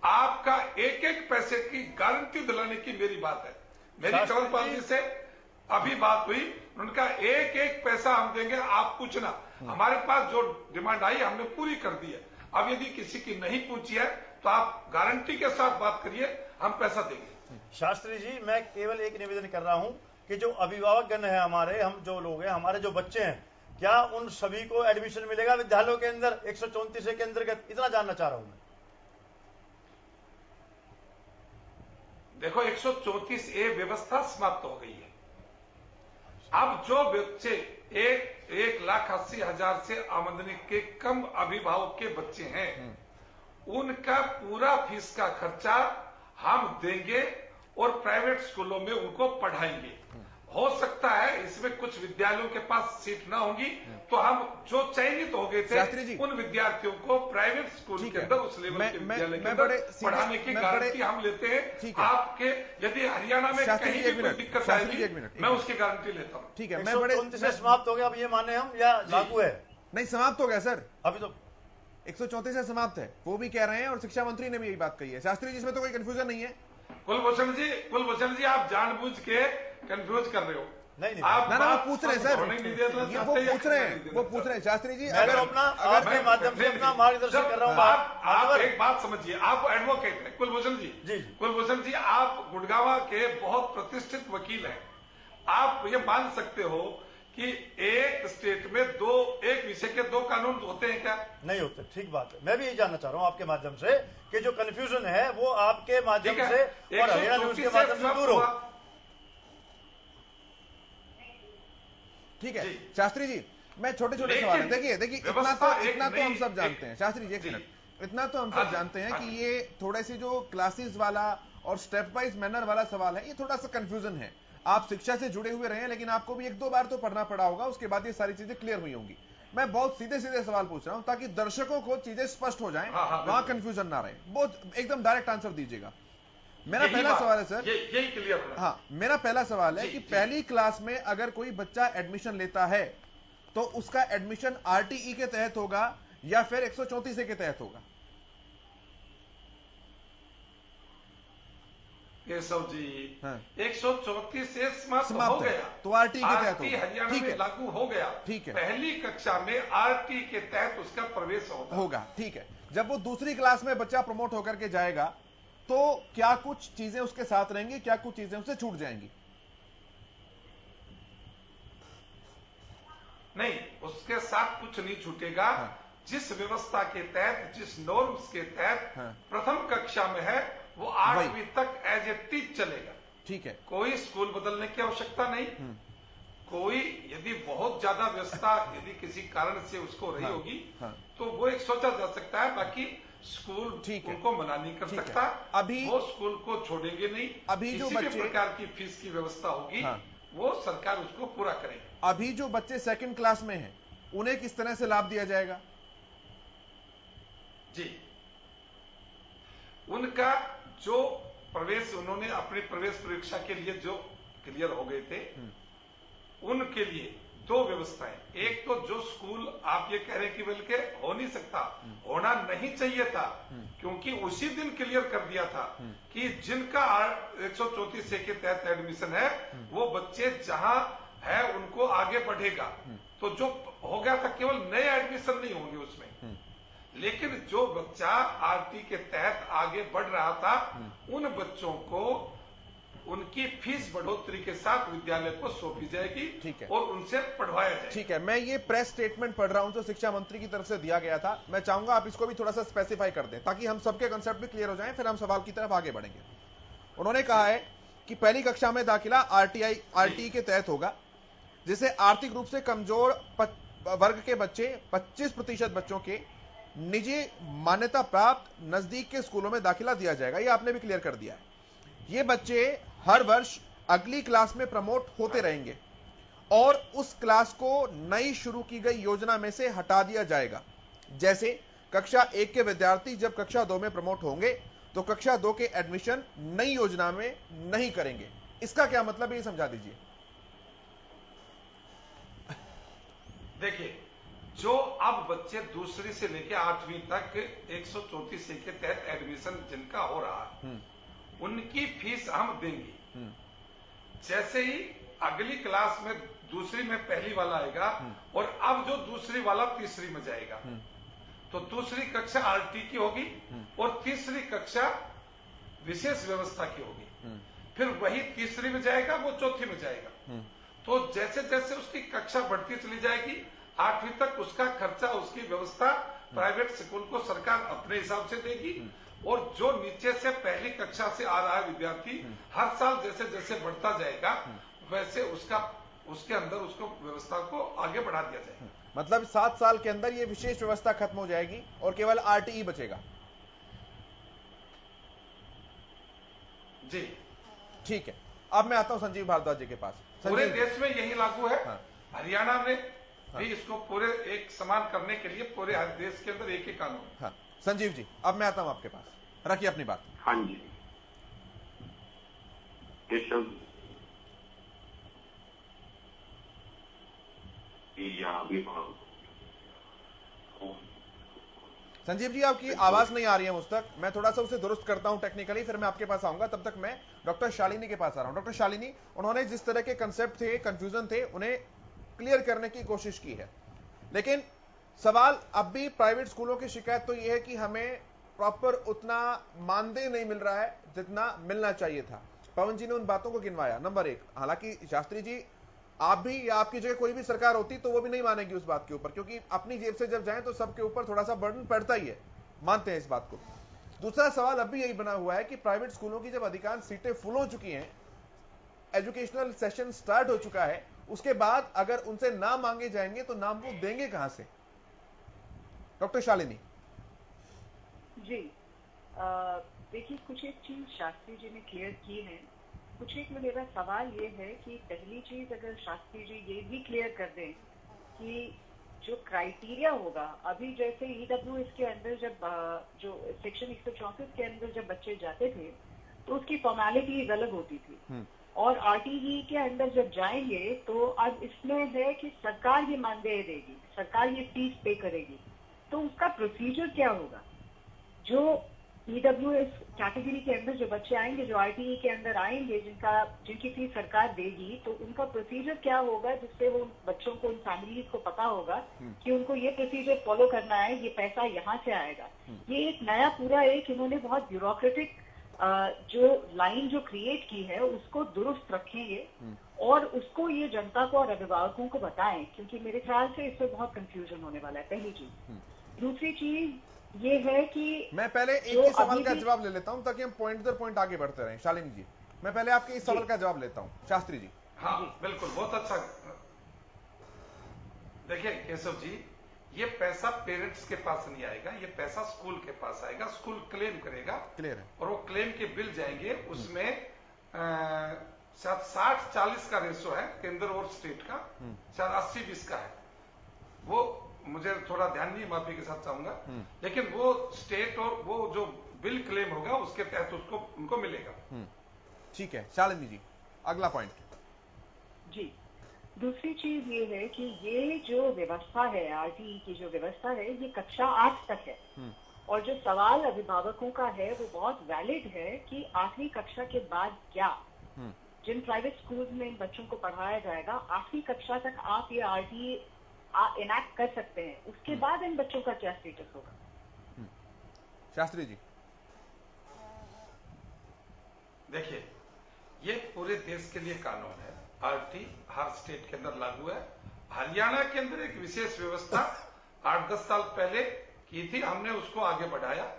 आपका एक एक पैसे की गारंटी दिलाने की मेरी बात है। मेरी कंवरपाल जी से अभी बात हुई, उनका एक एक पैसा हम देंगे, आप पूछना। हमारे पास जो डिमांड आई हमने पूरी कर दी है। अब यदि किसी की नहीं पूछी है तो आप गारंटी के साथ बात करिए, हम पैसा देंगे। शास्त्री जी, मैं केवल एक निवेदन कर रहा हूं कि जो अभिभावकगण है हमारे, हम जो लोग हैं, हमारे जो बच्चे हैं, क्या उन सभी को एडमिशन मिलेगा विद्यालयों के अंदर 134A के अंतर्गत? इतना जानना चाह रहा हूं मैं। देखो, 134A व्यवस्था समाप्त हो गई है। अब जो बच्चे 1,80,000 से आमदनी के कम अभिभावक के बच्चे हैं, उनका पूरा फीस का खर्चा हम देंगे और प्राइवेट स्कूलों में उनको पढ़ाएंगे। हो सकता है इसमें कुछ विद्यालयों के पास सीट ना होंगी, तो हम जो चयनित हो गए थे उन विद्यार्थियों को प्राइवेट स्कूल के अंदर उस लेवल के विद्यालय के अंदर पढ़ाने की गारंटी हम लेते हैं। आपके यदि हरियाणा में कहीं भी कोई दिक्कत आएगी, मैं उसकी गारंटी लेता हूँ। ठीक है, मैं बड़े समाप्त हो गया, अब ये माने हम या लागू है? नहीं, समाप्त हो गया सर, अभी तो 134 से समाप्त है, वो भी कह रहे हैं और शिक्षा मंत्री ने भी यही बात कही है। शास्त्री जी, इसमें तो कोई कंफ्यूजन नहीं है। कुलभूषण जी, आप जानबूझ के कंफ्यूज कर रहे हो। नहीं, आप ना पूछ रहे हैं सर, वो पूछ रहे हैं शास्त्री जी। अगर आपके माध्यम से अपना मार्गदर्शन कर रहा हूं। आप एक बात समझिए, आप एडवोकेट हैं कुलभूषण जी। कुलभूषण जी, आप गुड़गांव के बहुत प्रतिष्ठित वकील हैं। आप ये मान सकते हो कि एक स्टेट में एक विषय के 2 कानून होते हैं क्या? नहीं होते। ठीक बात है, मैं भी यही जानना चाह रहा हूं आपके माध्यम से कि जो कंफ्यूजन है वो आपके माध्यम से और हरियाणा न्यूज के माध्यम से दूर हो। ठीक है शास्त्री जी, मैं छोटे सवाल है। देखिए इतना तो हम सब जानते हैं। शास्त्री जी, एक मिनट, इतना तो हम सब जानते हैं कि ये थोड़े से जो क्लासेस वाला और स्टेप वाइज मैनर वाला सवाल है, ये थोड़ा सा कंफ्यूजन है। आप शिक्षा से जुड़े हुए रहे हैं, लेकिन आपको भी 1-2 बार तो पढ़ना पड़ा होगा, उसके बाद ये सारी चीजें क्लियर हुई होंगी। मैं बहुत सीधे सवाल पूछ रहा हूं ताकि दर्शकों को चीजें स्पष्ट हो जाएं, वहां कंफ्यूजन ना रहे। बहुत एकदम डायरेक्ट आंसर दीजिएगा। मेरा पहला सवाल है सर, यही क्लियर। हाँ, मेरा पहला सवाल है कि पहली क्लास में अगर कोई बच्चा एडमिशन लेता है तो उसका एडमिशन आरटीई के तहत होगा या फिर 134A के तहत होगा? केशव जी, 134A समाप्त हो गया तो आरटीई के तहत होगा। हरियाणा में लागू हो गया। ठीक है, पहली कक्षा में आरटीई के तहत उसका प्रवेश होगा। ठीक है, जब वो दूसरी क्लास में बच्चा प्रमोट होकर के जाएगा तो क्या कुछ चीजें उसके साथ रहेंगी, क्या कुछ चीजें उससे छूट जाएंगी? नहीं, उसके साथ कुछ नहीं छूटेगा। जिस व्यवस्था के तहत, जिस नॉर्म्स के तहत प्रथम कक्षा में है, वो 8वीं तक एज ए टीच चलेगा। ठीक है, कोई स्कूल बदलने की आवश्यकता नहीं। कोई यदि बहुत ज्यादा व्यवस्था यदि किसी कारण से उसको रही होगी तो वो एक सोचा जा सकता है। बाकी स्कूल उनको मना नहीं कर सकता। अभी वो स्कूल को छोड़ेंगे नहीं। अभी जो किसी भी प्रकार की फीस की व्यवस्था होगी, वो सरकार उसको पूरा करेगी। अभी जो बच्चे 2nd क्लास में हैं, उन्हें किस तरह से लाभ दिया जाएगा? जी, उनका जो प्रवेश, उन्होंने अपनी प्रवेश परीक्षा के लिए जो क्लियर हो गए थे, उनके लिए 2 व्यवस्थाएं। एक तो जो स्कूल आप ये कह रहे हैं कि बल्कि हो नहीं सकता, होना नहीं चाहिए था, क्योंकि उसी दिन क्लियर कर दिया था कि जिनका 134A के तहत एडमिशन है, वो बच्चे जहां है उनको आगे बढ़ेगा। तो जो हो गया था, केवल नए एडमिशन नहीं होंगे उसमें, लेकिन जो बच्चा आरटी के तहत आगे बढ़ रहा था, उन बच्चों को उनकी फीस बढ़ोतरी के साथ विद्यालय को सौंपी जाएगी। ठीक है, और उनसे पढ़वाया जाएगा। ठीक है, मैं ये प्रेस स्टेटमेंट पढ़ रहा हूं जो शिक्षा मंत्री की तरफ से दिया गया था। मैं चाहूंगा आप इसको भी थोड़ा सा स्पेसिफाई कर दें ताकि हम सबके कंसेप्ट भी क्लियर हो जाएं, फिर हम सवाल की तरफ आगे बढ़ेंगे। उन्होंने कहा है कि पहली कक्षा में दाखिला आरटीई के तहत होगा, जिसे आर्थिक रूप से कमजोर वर्ग के बच्चे 25% बच्चों के निजी मान्यता प्राप्त नजदीक के स्कूलों में दाखिला दिया जाएगा। यह आपने भी क्लियर कर दिया है। ये बच्चे हर वर्ष अगली क्लास में प्रमोट होते रहेंगे और उस क्लास को नई शुरू की गई योजना में से हटा दिया जाएगा। जैसे कक्षा 1 के विद्यार्थी जब कक्षा 2 में प्रमोट होंगे तो कक्षा 2 के एडमिशन नई योजना में नहीं करेंगे। इसका क्या मतलब है, ये समझा दीजिए। देखिए, जो अब बच्चे दूसरी से लेकर 8वीं तक 134A के तहत एडमिशन जिनका हो रहा है, उनकी फीस हम देंगे। जैसे ही अगली क्लास में दूसरी में पहली वाला आएगा और अब जो दूसरी वाला तीसरी में जाएगा, तो दूसरी कक्षा आरटी की होगी और तीसरी कक्षा विशेष व्यवस्था की होगी। फिर वही तीसरी में जाएगा, वो चौथी में जाएगा। तो जैसे जैसे उसकी कक्षा बढ़ती चली जाएगी, 8वीं तक उसका खर्चा, उसकी व्यवस्था प्राइवेट स्कूल को सरकार अपने हिसाब से देगी। और जो नीचे से पहली कक्षा से आ रहा है विद्यार्थी, हर साल जैसे जैसे बढ़ता जाएगा, वैसे उसके अंदर उसको व्यवस्था को आगे बढ़ा दिया जाएगा। मतलब 7 साल के अंदर ये विशेष व्यवस्था खत्म हो जाएगी और केवल आरटीई बचेगा। जी ठीक है। अब मैं आता हूं संजीव भारद्वाज जी के पास। पूरे देश में यही लागू है। हाँ। हरियाणा में भी इसको पूरे एक समान करने के लिए पूरे देश के अंदर एक ही कानून। हाँ। संजीव जी, अब मैं आता हूं आपके पास, रखिए अपनी बात। हाँ जी केशव संजीव जी, आपकी आवाज नहीं आ रही है मुझ तक। मैं थोड़ा सा उसे दुरुस्त करता हूं टेक्निकली, फिर मैं आपके पास आऊंगा। तब तक मैं डॉक्टर शालिनी के पास आ रहा हूं। डॉक्टर शालिनी, उन्होंने जिस तरह के कंसेप्ट थे, कंफ्यूजन थे, उन्हें क्लियर करने की कोशिश की है, लेकिन सवाल अब भी प्राइवेट स्कूलों की शिकायत तो यह है कि हमें प्रॉपर उतना मानदेय नहीं मिल रहा है जितना मिलना चाहिए था। पवन जी ने उन बातों को गिनवाया। नंबर 1, हालांकि शास्त्री जी, आप भी या आपकी जगह कोई भी सरकार होती तो वो भी नहीं मानेगी उस बात के ऊपर, क्योंकि अपनी जेब से जब जाएं तो सबके ऊपर थोड़ा सा बर्डन पड़ता ही है, मानते हैं इस बात को। दूसरा सवाल अब भी यही बना हुआ है कि प्राइवेट स्कूलों की जब अधिकांश सीटें फुल हो चुकी हैं, एजुकेशनल सेशन स्टार्ट हो चुका है, उसके बाद अगर उनसे नाम मांगे जाएंगे तो नाम वो देंगे कहां से? डॉक्टर शालिनी जी, देखिए, कुछ एक चीज शास्त्री जी ने क्लियर की है। कुछ एक में मेरा सवाल ये है कि पहली चीज, अगर शास्त्री जी ये भी क्लियर कर दें कि जो क्राइटेरिया होगा, अभी जैसे ईडब्ल्यूएस के अंदर जब जो सेक्शन 134 के अंदर जब बच्चे जाते थे तो उसकी फॉर्मेलिटीज अलग होती थी, और आरटीई के अंदर जब जाएंगे तो अब इसमें है कि सरकार ये मानदेय देगी, सरकार ये फीस पे करेगी। तो उसका प्रोसीजर क्या होगा? जो ईडब्ल्यूएस कैटेगरी के अंदर जो बच्चे आएंगे, जो आरटीई के अंदर आएंगे, जिनकी फीस सरकार देगी, तो उनका प्रोसीजर क्या होगा, जिससे वो बच्चों को, उन फैमिलीज को पता होगा कि उनको ये प्रोसीजर फॉलो करना है, ये पैसा यहाँ से आएगा। ये एक नया पूरा एक इन्होंने बहुत ब्यूरोक्रेटिक जो लाइन जो क्रिएट की है उसको दुरुस्त रखेंगे और उसको ये जनता को और अभिभावकों को बताएं, क्योंकि मेरे ख्याल से इससे बहुत कंफ्यूजन होने वाला है, पहली चीज। दूसरी चीज ये है कि मैं पहले एक ही सवाल का जवाब ले लेता हूं ताकि हम पॉइंट दर पॉइंट आगे बढ़ते रहें। शालिनी जी, मैं पहले आपके इस सवाल का जवाब लेता हूं। शास्त्री जी। हाँ बिल्कुल, बहुत अच्छा। देखिए केशव जी, ये पैसा पेरेंट्स के पास नहीं आएगा, ये पैसा स्कूल के पास आएगा। स्कूल क्लेम करेगा, क्लियर है, और वो क्लेम के बिल जाएंगे, उसमें शायद 60-40 का रेशो है केंद्र और स्टेट का, शायद 80-20 का है। वो मुझे थोड़ा ध्यान नहीं, माफी के साथ चाहूंगा, लेकिन वो स्टेट और वो जो बिल क्लेम होगा उसके तहत उसको उनको मिलेगा। ठीक है शालिनी जी, अगला पॉइंट। जी, दूसरी चीज ये है कि ये जो व्यवस्था है, आरटीई की जो व्यवस्था है, ये कक्षा 8 तक है, और जो सवाल अभिभावकों का है वो बहुत वैलिड है कि 8वीं कक्षा के बाद क्या, जिन प्राइवेट स्कूल्स में इन बच्चों को पढ़ाया जाएगा, 8वीं कक्षा तक आप ये आरटीई इनैक्ट कर सकते हैं, उसके बाद इन बच्चों का क्या स्टेटस होगा? शास्त्री जी। देखिए, ये पूरे देश के लिए कानून है, आरटी हर स्टेट के अंदर लागू है। हरियाणा के अंदर एक विशेष व्यवस्था 8-10 साल पहले की थी, हमने उसको आगे बढ़ाया,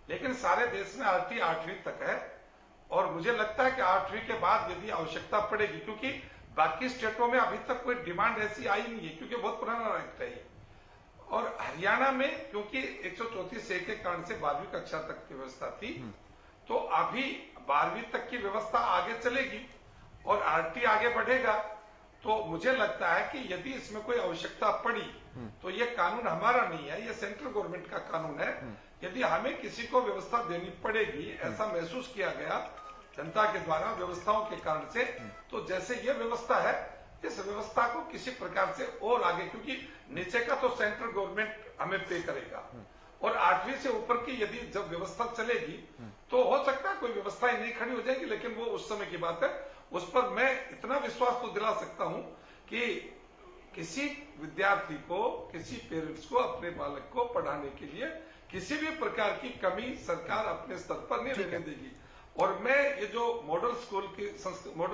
लेकिन सारे देश में आरटी 8वीं तक है। और मुझे लगता है कि 8वीं के बाद यदि आवश्यकता पड़ेगी, क्योंकि बाकी स्टेटों में अभी तक कोई डिमांड ऐसी आई नहीं है, क्योंकि बहुत पुराना एक्ट है ये। और हरियाणा में क्योंकि 134A के कारण से 12वीं कक्षा तक की व्यवस्था थी, तो अभी 12वीं तक की व्यवस्था आगे चलेगी और आरटी आगे बढ़ेगा। तो मुझे लगता है कि यदि इसमें कोई आवश्यकता पड़ी तो ये कानून हमारा नहीं है, ये सेंट्रल गवर्नमेंट का कानून है। यदि हमें किसी को व्यवस्था देनी पड़ेगी, ऐसा महसूस किया गया जनता के द्वारा व्यवस्थाओं के कारण से, तो जैसे ये व्यवस्था है, इस व्यवस्था को किसी प्रकार से और आगे, क्योंकि नीचे का तो सेंट्रल गवर्नमेंट हमें पे करेगा, और 8वीं से ऊपर की यदि जब व्यवस्था चलेगी तो हो सकता है कोई व्यवस्था ही नहीं खड़ी हो जाएगी, लेकिन वो उस समय की बात है। उस पर मैं इतना विश्वास तो दिला सकता हूं कि किसी विद्यार्थी को, किसी पेरेंट्स को अपने बालक को पढ़ाने के लिए किसी भी प्रकार की कमी सरकार अपने स्तर पर नहीं रहने देगी। और मैं ये जो मॉडल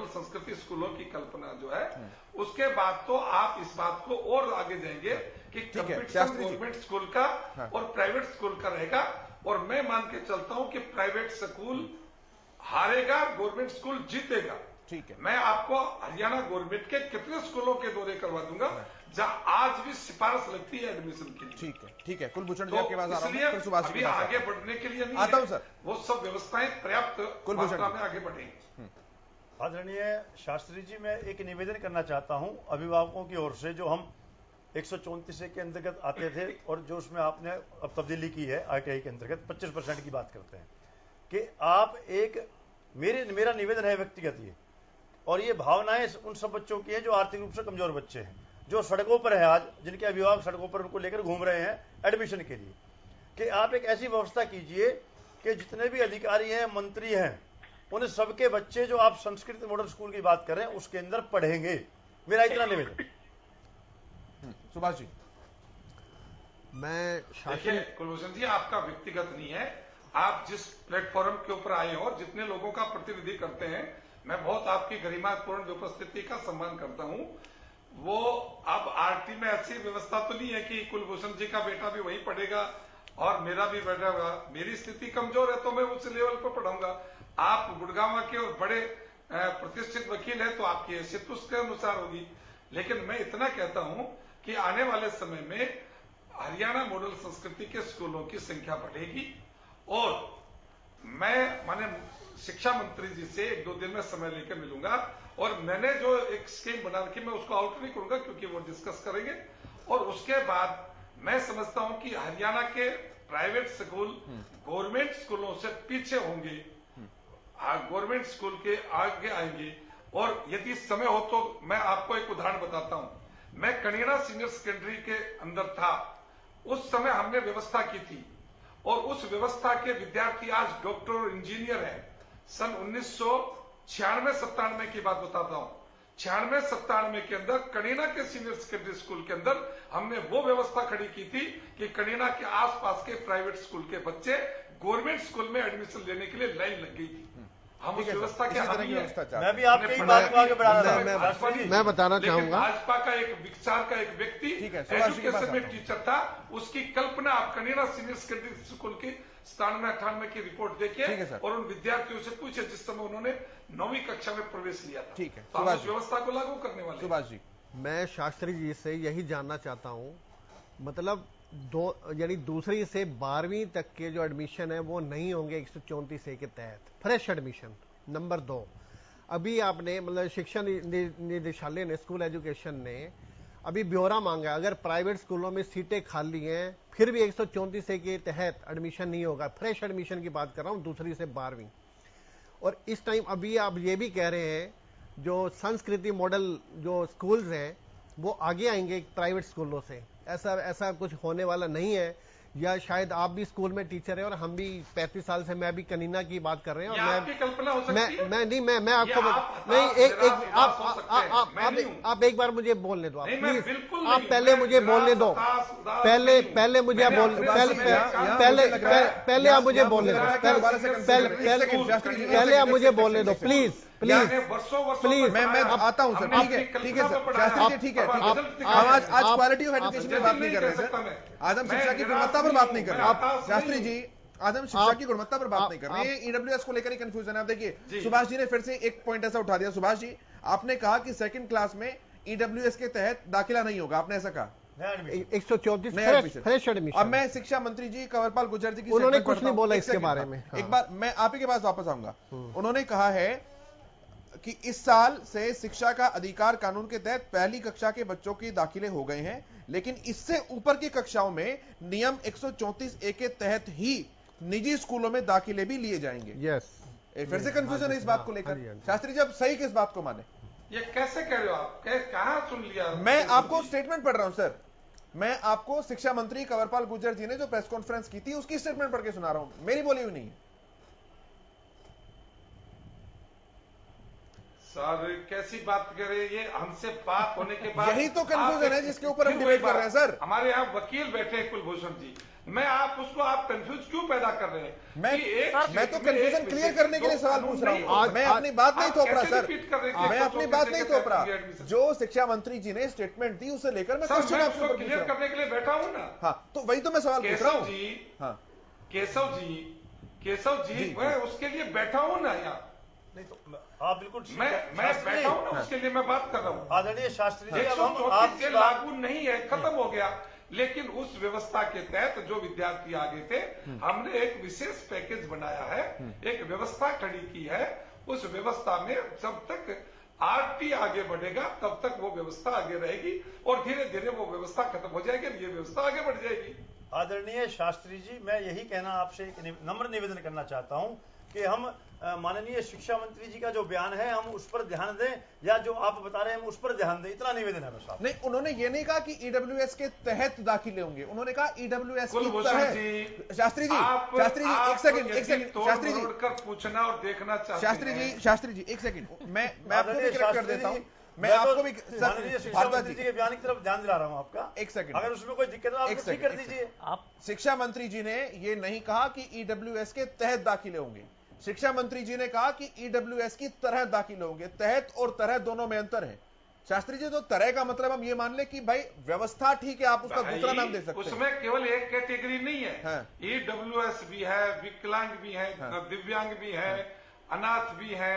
संस्कृति स्कूलों की कल्पना जो है, उसके बाद तो आप इस बात को और आगे जाएंगे कि कंपटीशन गवर्नमेंट स्कूल का और प्राइवेट स्कूल का रहेगा। और मैं मान के चलता हूं कि प्राइवेट स्कूल हारेगा, गवर्नमेंट स्कूल जीतेगा। ठीक है, मैं आपको हरियाणा गवर्नमेंट के कितने स्कूलों के दौरे करवा दूंगा जहां आज भी सिफारिश लगती है एडमिशन के लिए। ठीक है, ठीक है। कुलभूषण जी आपके पास आ रहा हूं, फिर सुभाष जी अभी आगे बढ़ने के लिए नहीं आता हूं सर, वो सब व्यवस्थाएं पर्याप्त मात्रा में आगे बढ़ेंगी। आदरणीय शास्त्री जी, मैं एक निवेदन करना चाहता हूं अभिभावकों की ओर से, जो हम 134 के अंतर्गत आते थे और जो उसमें आपने अब तब्दीली की है आरटीआई के अंतर्गत 25% की बात करते हैं, कि आप एक मेरा निवेदन है व्यक्तिगत ये, और ये भावनाएं उन सब बच्चों की हैं जो आर्थिक रूप से कमजोर बच्चे हैं, जो सड़कों पर है आज, जिनके अभिभावक सड़कों पर उनको लेकर घूम रहे हैं एडमिशन के लिए, कि आप एक ऐसी व्यवस्था कीजिए कि जितने भी अधिकारी हैं, मंत्री हैं, उन सबके बच्चे जो आप संस्कृत मॉडल स्कूल की बात कर रहे हैं उसके अंदर पढ़ेंगे। मेरा इतना निवेदन। सुभाष जी। मैं कुलभूषण जी, आपका व्यक्तिगत नहीं है, आप जिस प्लेटफॉर्म के ऊपर आए हो, जितने लोगों का प्रतिनिधि करते हैं, मैं बहुत आपकी गरिमापूर्ण उपस्थिति का सम्मान करता हूं। वो अब आरटी में ऐसी व्यवस्था तो नहीं है कि कुलभूषण जी का बेटा भी वहीं पढ़ेगा और मेरा भी बेटा होगा। मेरी स्थिति कमजोर है तो मैं उस लेवल पर पढ़ाऊंगा। आप गुड़गांव के और बड़े प्रतिष्ठित वकील है तो आपकी हैसियत उसके अनुसार होगी। लेकिन मैं इतना कहता हूं कि आने वाले समय में हरियाणा मॉडल संस्कृति के स्कूलों की संख्या बढ़ेगी। और मैं माने शिक्षा मंत्री जी से 1-2 दिन में समय लेकर मिलूंगा, और मैंने जो एक स्कीम बना रखी मैं उसको आउट नहीं करूंगा क्योंकि वो डिस्कस करेंगे। और उसके बाद मैं समझता हूं कि हरियाणा के प्राइवेट स्कूल गवर्नमेंट स्कूलों से पीछे होंगे, गवर्नमेंट स्कूल के आगे आएंगे। और यदि समय हो तो मैं आपको एक उदाहरण बताता हूं। मैं कनीड़ा सीनियर सेकेंडरी के अंदर था, उस समय हमने व्यवस्था की थी और उस व्यवस्था के विद्यार्थी आज डॉक्टर और इंजीनियर हैं। सन 1996-97 की बात बताता हूं। 96-97 के अंदर कनीड़ा के सीनियर सेकेंडरी स्कूल के अंदर हमने वो व्यवस्था खड़ी की थी कि कनीड़ा के आसपास के प्राइवेट स्कूल के बच्चे गवर्नमेंट स्कूल में एडमिशन लेने के लिए लाइन लग गई थी। हम उस व्यवस्था के आदमी हैं। मैं भी आपकी बात को आगे बढ़ा रहा हूं। मैं बताना चाहूंगा, भाजपा का एक विचार का एक व्यक्ति एजुकेशन में टीचर था, उसकी कल्पना आप कनीड़ा सीनियर सेकेंडरी स्कूल की 97-98 की रिपोर्ट देखिए और उन विद्यार्थियों से पूछे जिस समय उन्होंने 9वीं कक्षा में प्रवेश लिया था। ठीक है, तो हम उस व्यवस्था को लागू करने वाले। सुभाष जी, मैं शास्त्री जी से यही जानना चाहता हूं, मतलब यानी दूसरी से 12वीं तक के जो एडमिशन है वो नहीं होंगे 134A के तहत, फ्रेश एडमिशन। नंबर 2, अभी आपने मतलब शिक्षा निदेशालय ने, स्कूल एजुकेशन ने अभी ब्यौरा मांगा, अगर प्राइवेट स्कूलों में सीटें खाली हैं फिर भी 134A के तहत एडमिशन नहीं होगा। फ्रेश एडमिशन की बात कर रहा हूं, दूसरी से 12वीं। और इस टाइम अभी आप ये भी कह रहे हैं जो संस्कृति मॉडल जो स्कूल्स हैं वो आगे आएंगे प्राइवेट स्कूलों से। ऐसा कुछ होने वाला नहीं है। या शायद आप भी स्कूल में टीचर हैं और हम भी 35 साल से, मैं भी कनीना की बात कर रहे हैं, और आप एक बार मुझे बोलने दो, आप प्लीज, आप पहले मुझे बोलने दो, पहले मुझे पहले आप मुझे बोलने दो, पहले आप मुझे बोलने दो, प्लीज प्लीज। मैं आता हूं सर, ठीक है सर, शास्त्री जी ठीक है। हम आज क्वालिटी ऑफ एजुकेशन की बात नहीं कर रहे सर, आज हम शिक्षा की गुणवत्ता पर बात नहीं कर रहे। शास्त्री जी, आज हम शिक्षा की गुणवत्ता पर बात नहीं कर रहे, ईडब्ल्यूएस को लेकर ही कंफ्यूजन है। आप देखिए, सुभाष जी ने फिर से एक पॉइंट ऐसा उठा दिया। सुभाष जी, आपने कहा कि सेकंड क्लास में ईडब्ल्यूएस के तहत दाखिला नहीं होगा, आपने ऐसा कहा। 134 फ्रेश एडमिशन। अब मैं शिक्षा मंत्री जी कंवरपाल गुर्जर जी की, उन्होंने कुछ नहीं बोला इसके बारे में। एक बार मैं आप ही के पास वापस आऊंगा। उन्होंने कहा है कि इस साल से शिक्षा का अधिकार कानून के तहत पहली कक्षा के बच्चों के दाखिले हो गए हैं, लेकिन इससे ऊपर की कक्षाओं में नियम 134A के तहत ही निजी स्कूलों में दाखिले भी लिए जाएंगे। यस, फिर से कंफ्यूजन है इस बात को लेकर। शास्त्री जी, अब सही किस बात को माने? ये कैसे कह रहे हो आप? कहां सुन लिया? मैं आपको स्टेटमेंट पढ़ रहा हूं सर, मैं आपको शिक्षा मंत्री कंवरपाल गुर्जर जी ने जो प्रेस कॉन्फ्रेंस की थी उसकी स्टेटमेंट पढ़ के सुना रहा हूं, मेरी बोली हुई नहीं है। सर कैसी बात करें, ये हमसे बात होने के बाद यही तो कंफ्यूजन है जिसके ऊपर हम डिबेट कर रहे हैं सर। हमारे यहाँ वकील बैठे हैं कुलभूषण जी, मैं आप कंफ्यूज क्यों पैदा कर रहे हैं? मैं तो कंफ्यूजन क्लियर करने के लिए सवाल पूछ रहा हूँ। मैं अपनी बात नहीं थोप रहा सर, मैं अपनी बात नहीं थोप रहा। जो शिक्षा मंत्री जी ने स्टेटमेंट दी उसे लेकर मैं क्वेश्चन आपसे क्लियर करने के लिए बैठा हूँ ना। हाँ, तो वही तो मैं सवाल पूछ रहा हूँ। हाँ, केशव जी मैं उसके लिए बैठा हूँ ना यहाँ। नहीं तो आप बिल्कुल मैं बैठा हूँ ना, उसके लिए मैं बात कर रहा हूँ। आदरणीय शास्त्री जी, आपसे लागू नहीं है, खत्म हो गया। लेकिन उस व्यवस्था के तहत जो विद्यार्थी आगे थे, हमने एक विशेष पैकेज बनाया है, एक व्यवस्था खड़ी की है। उस व्यवस्था में जब तक आरटी आगे बढ़ेगा तब तक वो व्यवस्था आगे रहेगी और धीरे धीरे वो व्यवस्था खत्म हो जाएगी, ये व्यवस्था आगे बढ़ जाएगी। आदरणीय शास्त्री जी, मैं यही कहना आपसे एक नम्र निवेदन करना चाहता हूं कि हम माननीय शिक्षा मंत्री जी का जो बयान है हम उस पर ध्यान दें, या जो आप बता रहे हैं हम उस पर ध्यान दें, इतना निवेदन है बस। नहीं, उन्होंने ये नहीं कहा कि ईडब्ल्यूएस के तहत दाखिले होंगे, उन्होंने कहा ईडब्ल्यूएस की तहत। शास्त्री जी एक सेकंड शास्त्री जी पूछना और देखना चाहते हैं। शास्त्री जी एक सेकंड, मैं आपको भी करेक्ट कर देता हूं। मैं आपको भी मंत्री जी के बयान की तरफ ध्यान दिला रहा हूं आपका। एक सेकंड, अगर उसमें कोई दिक्कत है आप ठीक कर दीजिए। आप शिक्षा मंत्री जी ने ये नहीं कहा कि ईडब्ल्यूएस के तहत दाखिले होंगे, शिक्षा मंत्री जी ने कहा कि ईडब्ल्यूएस की तरह दाखिले होंगे। तहत और तरह दोनों में अंतर है शास्त्री जी। तो तरह का मतलब हम ये मान ले कि भाई व्यवस्था ठीक है, आप उसका दूसरा नाम दे सकते हैं। उसमें केवल एक कैटेगरी नहीं है, ईडब्ल्यूएस भी है, विकलांग भी है, दिव्यांग भी है, अनाथ भी है,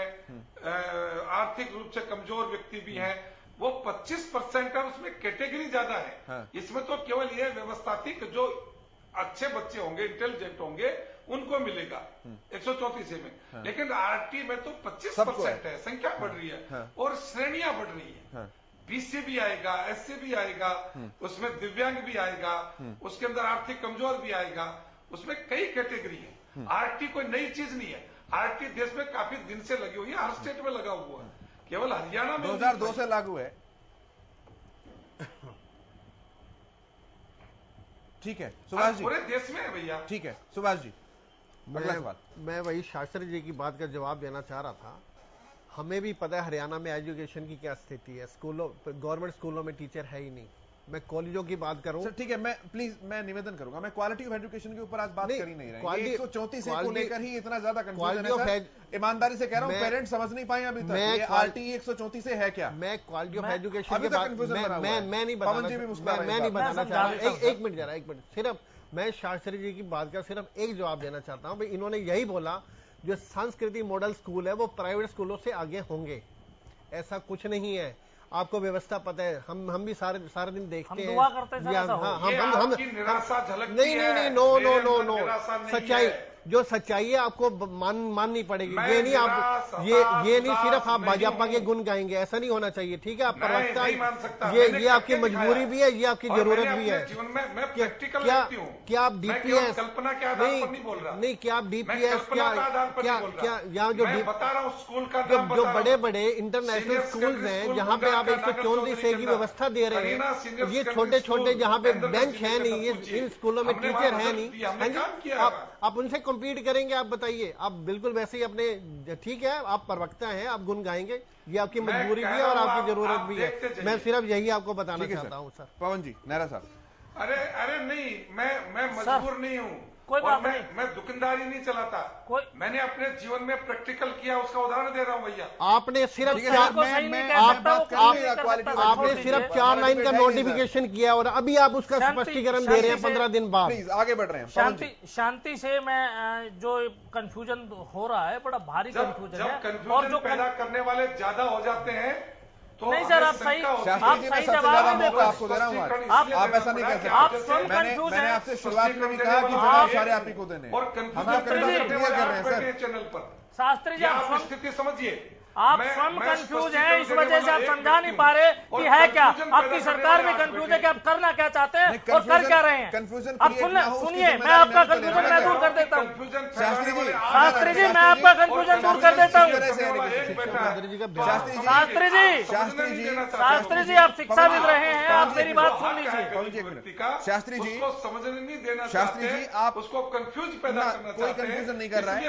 आर्थिक रूप से कमजोर व्यक्ति भी है। वो 25% है, उसमें कैटेगरी ज्यादा है। इसमें तो केवल ये व्यवस्था थी कि जो अच्छे बच्चे होंगे, इंटेलिजेंट होंगे, उनको मिलेगा 134 में। लेकिन आरटी में तो 25% है, संख्या बढ़ रही है और श्रेणियां बढ़ रही है। बीसी भी आएगा, एससी भी आएगा, उसमें दिव्यांग भी आएगा, उसके अंदर आर्थिक कमजोर भी आएगा, उसमें कई कैटेगरी है। आरटी कोई नई चीज नहीं है, आरटी देश में काफी दिन से लगी हुई है, हर स्टेट में लगा हुआ है, केवल हरियाणा में 2002 से लागू है। ठीक है सुभाष जी, पूरे देश में है भैया। ठीक है सुभाष जी, मैं वही शास्त्री जी की बात का जवाब देना चाह रहा था। हमें भी पता है हरियाणा में एजुकेशन की क्या स्थिति है, स्कूलों गवर्नमेंट स्कूलों में टीचर है ही नहीं। मैं कॉलेजों की बात करूं, ठीक है, मैं निवेदन करूंगा, मैं क्वालिटी ऑफ एजुकेशन के ऊपर आज बात कर ही नहीं रहा। 134 को लेकर ही इतना ज्यादा कंफ्यूजन है सर, ईमानदारी से कह रहा हूं, पेरेंट्स समझ नहीं पाए अभी तक ये आरटी 134 है क्या। मैं क्वालिटी ऑफ एजुकेशन की बात मैं नहीं बताना चाह रहा। एक मिनट जरा, एक मिनट सिर्फ मैं शास्त्री जी की बात का सिर्फ एक जवाब देना चाहता हूं। भाई इन्होंने यही बोला जो संस्कृति मॉडल स्कूल है वो प्राइवेट स्कूलों से आगे होंगे, ऐसा कुछ नहीं है। आपको व्यवस्था पता है, हम भी सारे दिन देखते हैं। हम निराशा झलकती है। नहीं, नो सच्चाई जो सच्चाई है आपको माननी पड़ेगी। ये नहीं आप ये नहीं सिर्फ आप भाजपा के गुण गाएंगे, ऐसा नहीं होना चाहिए। ठीक है, आप प्रवक्ता, ये आपकी मजबूरी भी है, ये आपकी जरूरत भी है। क्या आप डीपीएस नहीं, क्या आप डीपीएस क्या यहाँ जो बड़े बड़े इंटरनेशनल स्कूल हैं जहाँ पे आप 134 की व्यवस्था दे रहे हैं, ये छोटे छोटे जहाँ पे बेंच है नहीं, इन स्कूलों में टीचर है नहीं, आप उनसे कम्पीट करेंगे? आप बताइए। आप बिल्कुल वैसे ही अपने, ठीक है आप प्रवक्ता हैं, आप गुण गाएंगे, ये आपकी मजबूरी भी है और आपकी जरूरत भी है। मैं सिर्फ यही आपको बताना चाहता हूँ सर। पवन जी, नेहरा साहब। अरे नहीं, मैं मजबूर नहीं हूँ, कोई बात नहीं, मैं दुकानदारी नहीं चलाता, मैंने अपने जीवन में प्रैक्टिकल किया, उसका उदाहरण दे रहा हूँ भैया। आपने सिर्फ आपने सिर्फ 4 लाइन का नोटिफिकेशन किया और अभी आप उसका स्पष्टीकरण दे रहे हैं 15 दिन बाद। प्लीज आगे बढ़ रहे हैं। शांति से मैं जो कंफ्यूजन हो रहा है, बड़ा भारी कंफ्यूजन है, और जो पैदा करने वाले ज्यादा हो जाते हैं तो नहीं सर, आप सही जवाब नहीं दे आपको दे रहा हूँ। आप ऐसा नहीं कह सकते। मैंने आपसे शुरुआत में भी कहा कि जवाब सारे आप ही को देने, हम आप क्लियर कर रहे हैं सर। चैनल पर शास्त्री जी आप स्थिति समझिए, आप स्वयं कंफ्यूज हैं, इस वजह से आप समझा नहीं पा रहे कि है क्या। आपकी सरकार भी कंफ्यूज है कि आप करना क्या चाहते हैं और कर क्या रहे हैं। कंफ्यूजन आप सुनिए, मैं आपका कंफ्यूजन मैं दूर कर देता हूँ। शास्त्री जी, मैं आपका कंफ्यूजन दूर कर देता हूँ। शास्त्री जी, आप शिक्षाविद रहे हैं, आप मेरी बात सुन लीजिए। शास्त्री जी समझने नहीं देना, शास्त्री जी आप उसको कंफ्यूज पैदा करना, कोई कंफ्यूजन नहीं कर रहा है।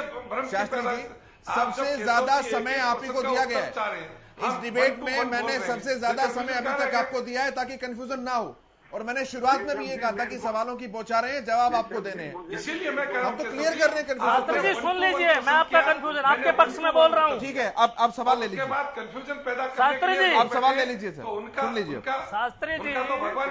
शास्त्री जी सबसे ज्यादा समय आप ही को दिया गया है इस डिबेट में। मैंने सबसे ज्यादा समय अभी तक आपको दिया है ताकि कंफ्यूजन ना हो, और मैंने शुरुआत में भी ये कहा था कि सवालों की बौछारें हैं, जवाब आपको देने हैं, इसीलिए मैं कह रहा हूं हम तो क्लियर कर रहे हैं कंफ्यूजन। सुन लीजिए, मैं आपका कंफ्यूजन आपके पक्ष में बोल रहा हूं। ठीक है, अब सवाल ले लीजिए। उसके बाद कंफ्यूजन पैदा शास्त्री जी, आप सवाल ले लीजिए सर, सुन लीजिए। शास्त्री जी,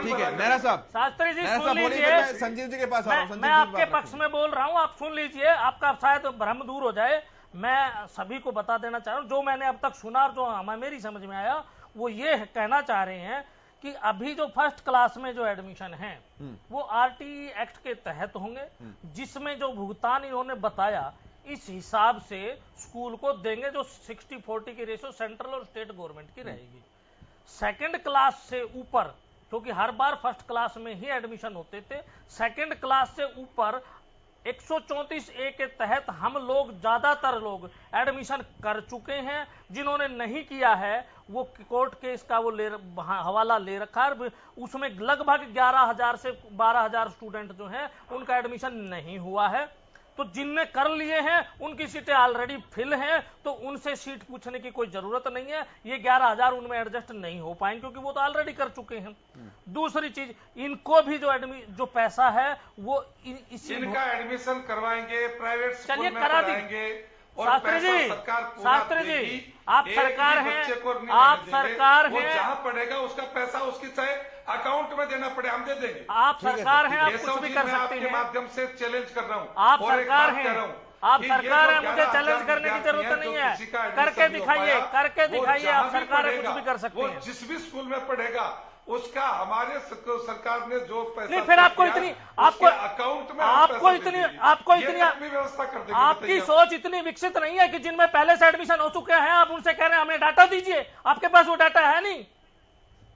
ठीक है मेहरा साहब, शास्त्री जी सुन लीजिए, संजीव जी के पास आ रहा हूं। मैं आपके पक्ष में बोल रहा हूं, आप सुन लीजिए, आपका शायद भ्रम दूर हो जाए। मैं सभी को बता देना चाह रहा हूं, जो मैंने अब तक सुना और जो मेरी समझ में आया वो ये कहना चाह रहे हैं कि अभी जो फर्स्ट क्लास में जो एडमिशन है वो आरटीई एक्ट के तहत होंगे, जिसमें जो भुगतान इन्होंने बताया इस हिसाब से स्कूल को देंगे, जो 60-40 की रेशियो सेंट्रल और स्टेट गवर्नमेंट की रहेगी। सेकंड क्लास से ऊपर, क्योंकि हर बार फर्स्ट क्लास में ही एडमिशन होते थे, सेकंड क्लास से ऊपर 134A के तहत हम लोग ज्यादातर लोग एडमिशन कर चुके हैं। जिन्होंने नहीं किया है वो कोर्ट केस का वो हवाला ले रखा है, उसमें लगभग 11,000 से 12,000 स्टूडेंट जो हैं उनका एडमिशन नहीं हुआ है। तो जिनने कर लिए हैं उनकी सीटें ऑलरेडी फिल हैं, तो उनसे सीट पूछने की कोई जरूरत नहीं है। ये 11,000 उनमें एडजस्ट नहीं हो पाएंगे क्योंकि वो तो ऑलरेडी कर चुके हैं। दूसरी चीज, इनको भी जो पैसा है वो इनका एडमिशन करवाएंगे, प्राइवेट स्कूल में करा कराएंगे। शास्त्री जी, आप सरकार हैं, आप सरकार हैं, जहां पड़ेगा उसका पैसा उसकी चाहे अकाउंट में देना पड़े, हम दे देंगे। आप सरकार हैं, आप कुछ भी कर सकते हैं। आपके माध्यम से चैलेंज कर रहा हूं, आप सरकार हैं, आप सरकार है, मुझे चैलेंज करने की जरूरत नहीं है। करके दिखाइए, करके दिखाइए, आप सरकार है, कुछ भी कर सकते हैं। जिस भी स्कूल में पढ़ेगा उसका हमारे सरकार ने जो पैसा नहीं, फिर आपको इतनी अकाउंट में आपको इतनी व्यवस्था कर देंगे। आपकी सोच इतनी विकसित नहीं है कि जिनमें पहले से एडमिशन हो चुके हैं आप उनसे कह रहे हैं हमें डाटा दीजिए। आपके पास वो डाटा है नहीं,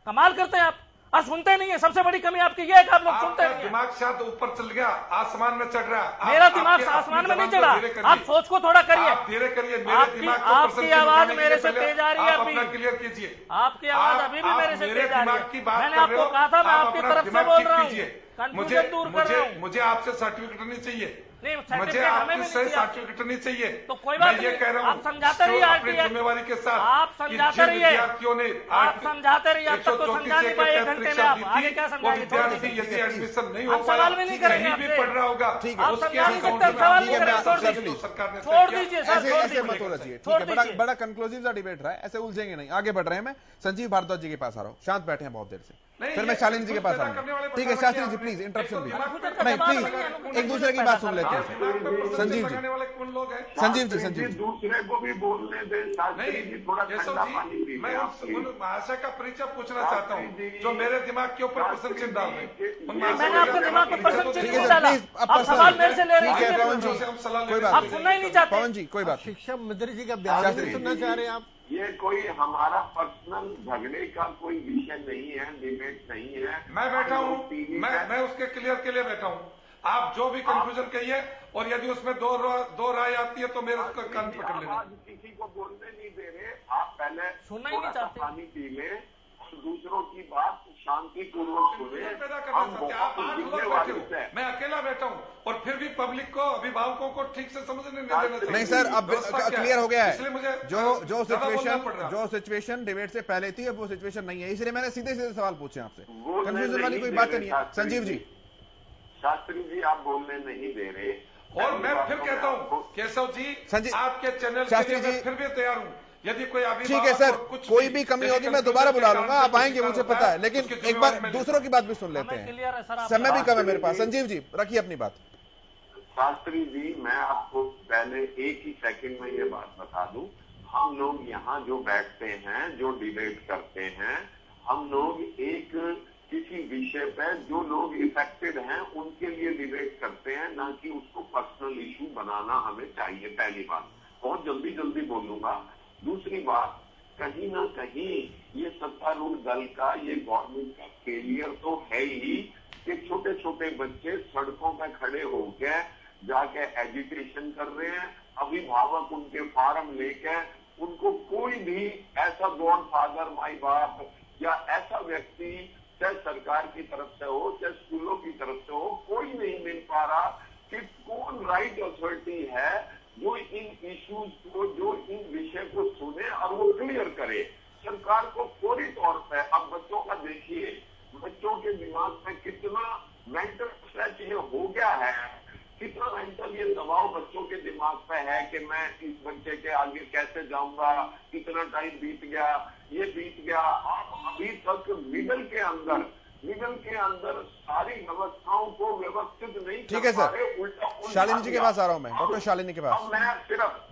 कमाल करते हैं आप, और सुनते नहीं है। सबसे बड़ी कमी आपकी ये है कि आप लोग सुनते नहीं है। दिमाग शायद ऊपर चल गया, आसमान में चढ़ रहा। मेरा दिमाग आसमान में नहीं चढ़ा, आप सोच को थोड़ा करिए, धीरे करिए। आपकी आवाज मेरे से तेज आ रही है अभी, क्लियर कीजिए। आपकी आवाज अभी भी मेरे से तेज आ रही है। मैंने आपको कहा था मैं आपकी तरफ से बोल रहा हूँ, कंफ्यूजन दूर कर रहा हूँ। मुझे आपसे सर्टिफिकेट नहीं चाहिए, नहीं, मुझे आपकी सही सर्टिफिकेट नहीं चाहिए। तो कोई बात नहीं, ये कह रहा हूं, आप समझाते रहिए, अपनी जिम्मेवारी के साथ आप समझाते रहिए, विद्यार्थियों ने आप समझाते रहिए। अब तक तो समझा नहीं पाए, 1 घंटे में आप आगे क्या समझाएंगे? विद्यार्थी यदि एडमिशन नहीं हो पाया, सवाल भी नहीं करेंगे, भी पढ़ रहा होगा, आप समझा नहीं सकते, सवाल नहीं करेंगे, छोड़ दीजिए सर, ऐसे मत होना चाहिए। ठीक है, बड़ा कंक्लूसिव सा डिबेट रहा है, ऐसे उलझेंगे नहीं, आगे बढ़ रहे हैं। मैं संजीव भारद्वाज जी के पास आ रहा हूँ, शांत बैठे हैं बहुत देर से, फिर मैं शालिनी जी के पास आऊंगा। ठीक है शास्त्री जी, प्लीज इंटरप्शन भी नहीं, प्लीज एक दूसरे की बात सुन लेते हैं। संजीव जी, संजीव जी, दूसरे को भी बोलने दें। शास्त्री जी थोड़ा ठंडा पानी पीजिए। मैं उन भाषा का परिचय पूछना चाहता हूँ जो मेरे दिमाग के ऊपर प्रश्न चिन्ह डाल रहे हैं। मैंने आपके दिमाग पर प्रश्न चिन्ह नहीं डाला, आप सवाल मेरे से ले रहे हैं। पवन जी कोई बात, आप सुनना ही नहीं चाहते। पवन जी कोई बात, शिक्षा मंत्री जी का बयान सुनना चाह रहे हैं आप? ये कोई हमारा पर्सनल झगड़े का कोई विषय नहीं है, डिबेट नहीं है। मैं बैठा हूँ, मैं उसके क्लियर के लिए बैठा हूँ। आप जो भी कंफ्यूजन कहिए, और यदि उसमें दो राय आती है तो मेरे उसका कान पकड़ लेना। किसी को बोलने नहीं दे रहे, आप पहले सुनना ही नहीं चाहते, पानी पी ले और दूसरों की बात शांतिपूर्वक सुने। पैदा करना चाहते हैं आप, 8 लोग बैठे हो, मैं अकेला बैठा हूँ, और फिर भी पब्लिक को, अभिभावकों को ठीक से समझने नहीं देना चाहिए। नहीं सर, अब क्लियर हो गया है। इसलिए मुझे जो सिचुएशन डिबेट से पहले थी अब वो सिचुएशन नहीं है, इसलिए मैंने सीधे सीधे सवाल पूछे आपसे, कंफ्यूजन वाली कोई बात नहीं है। संजीव जी, शास्त्री जी आप बोलने नहीं दे रहे, और मैं फिर कहता हूँ केशव जी, आपके चैनल के लिए फिर भी तैयार हूँ। यदि कोई ठीक है सर, कोई भी कमी होगी मैं दोबारा बुला लूंगा, आप आएंगे मुझे पता है, लेकिन एक बार दूसरों की बात भी सुन लेते हैं, समय भी कम है मेरे पास। संजीव जी रखिए अपनी बात। शास्त्री जी, मैं आपको पहले एक ही सेकंड में ये बात बता दूं, हम लोग यहाँ जो बैठते हैं, जो डिबेट करते हैं, हम लोग एक किसी विषय पे जो लोग इफेक्टेड हैं उनके लिए डिबेट करते हैं, ना कि उसको पर्सनल इशू बनाना हमें चाहिए। पहली बात, बहुत जल्दी बोलूंगा। दूसरी बात, कहीं ना कहीं ये सत्तारूढ़ दल का, ये गवर्नमेंट का फेलियर तो है ही कि छोटे छोटे बच्चे सड़कों पर खड़े होकर जाके एजुकेशन कर रहे हैं। अभिभावक उनके फार्म लेकर, उनको कोई भी ऐसा गॉडफादर, माई बाप या ऐसा व्यक्ति, चाहे सरकार की तरफ से हो चाहे स्कूलों की तरफ से हो, कोई नहीं मिल पा रहा कि कौन राइट अथॉरिटी है जो इन इश्यूज को, जो इन विषय को सुने और वो क्लियर करे सरकार को फौरी तौर पर। अब बच्चों का देखिए, बच्चों के दिमाग में कितना मेंटल स्ट्रेच ये हो गया है, कितना मेंटल ये दबाव बच्चों के दिमाग पे है कि मैं इस बच्चे के आगे कैसे जाऊंगा, कितना टाइम बीत गया, ये बीत गया। आप अभी तक मिडल के अंदर सारी व्यवस्थाओं को व्यवस्थित नहीं ठीक है सर, उल्टा शालिनी जी के पास आ रहा हूं मैं, डॉक्टर शालिनी के पास। अब मैं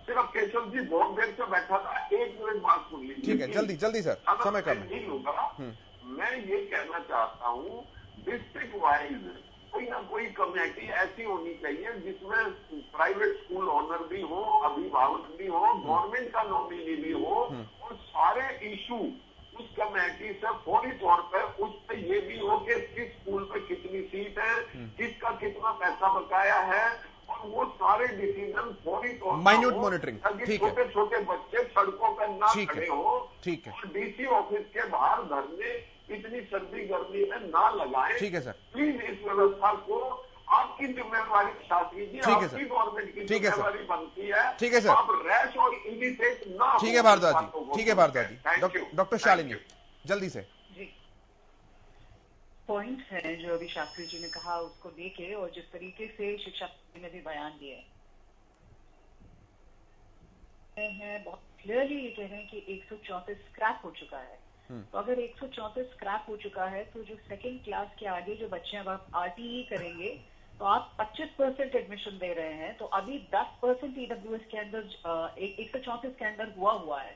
सिर्फ केशव जी बहुत देर से बैठा था, 1 मिनट बात सुन लीजिए। ठीक है, जल्दी सर, समय कम है। नहीं होगा। मैं ये कहना चाहता हूँ, डिस्ट्रिक्ट वाइज कोई ना कोई कमेटी ऐसी होनी चाहिए जिसमें प्राइवेट स्कूल ओनर भी हो, अभिभावक भी हो, गवर्नमेंट का नॉमिनी भी हो, और सारे इशू उस कमेटी से फौरी तौर पर उस पर ये भी हो कि किस स्कूल पे कितनी सीट है, किसका कितना पैसा बकाया है, और वो सारे डिसीजन फौरी तौर पर माइन्यूट मॉनिटरिंग, ठीक है। छोटे छोटे बच्चे सड़कों पर ना खड़े हो, ठीक है। और डीसी ऑफिस के बाहर धरने इतनी सर्दी गर्मी में ना लगाएं। ठीक है सर, प्लीज इस व्यवस्था को, आपकी जिम्मेवारी शास्त्री जी, आपकी गवर्नमेंट की जिम्मेवारी बनती है। ठीक है सर, आप रैश और इरिटेट ना। ठीक है भारद्वाज जी, ठीक है भारद्वाज जी। डॉक्टर शालिनी जल्दी से। जी, पॉइंट है जो अभी शास्त्री जी ने कहा उसको लेके, और जिस तरीके से शिक्षा मंत्री ने भी बयान दिए हैं, बहुत क्लियरली ये कह रहे हैं कि 134 स्क्रैप हो चुका है। तो अगर 134 स्क्रैप हो चुका है, तो जो सेकंड क्लास के आगे जो बच्चे अब आप RTE करेंगे, तो आप 25% एडमिशन दे रहे हैं, तो अभी 10% EWS के अंदर 134 के अंदर हुआ है,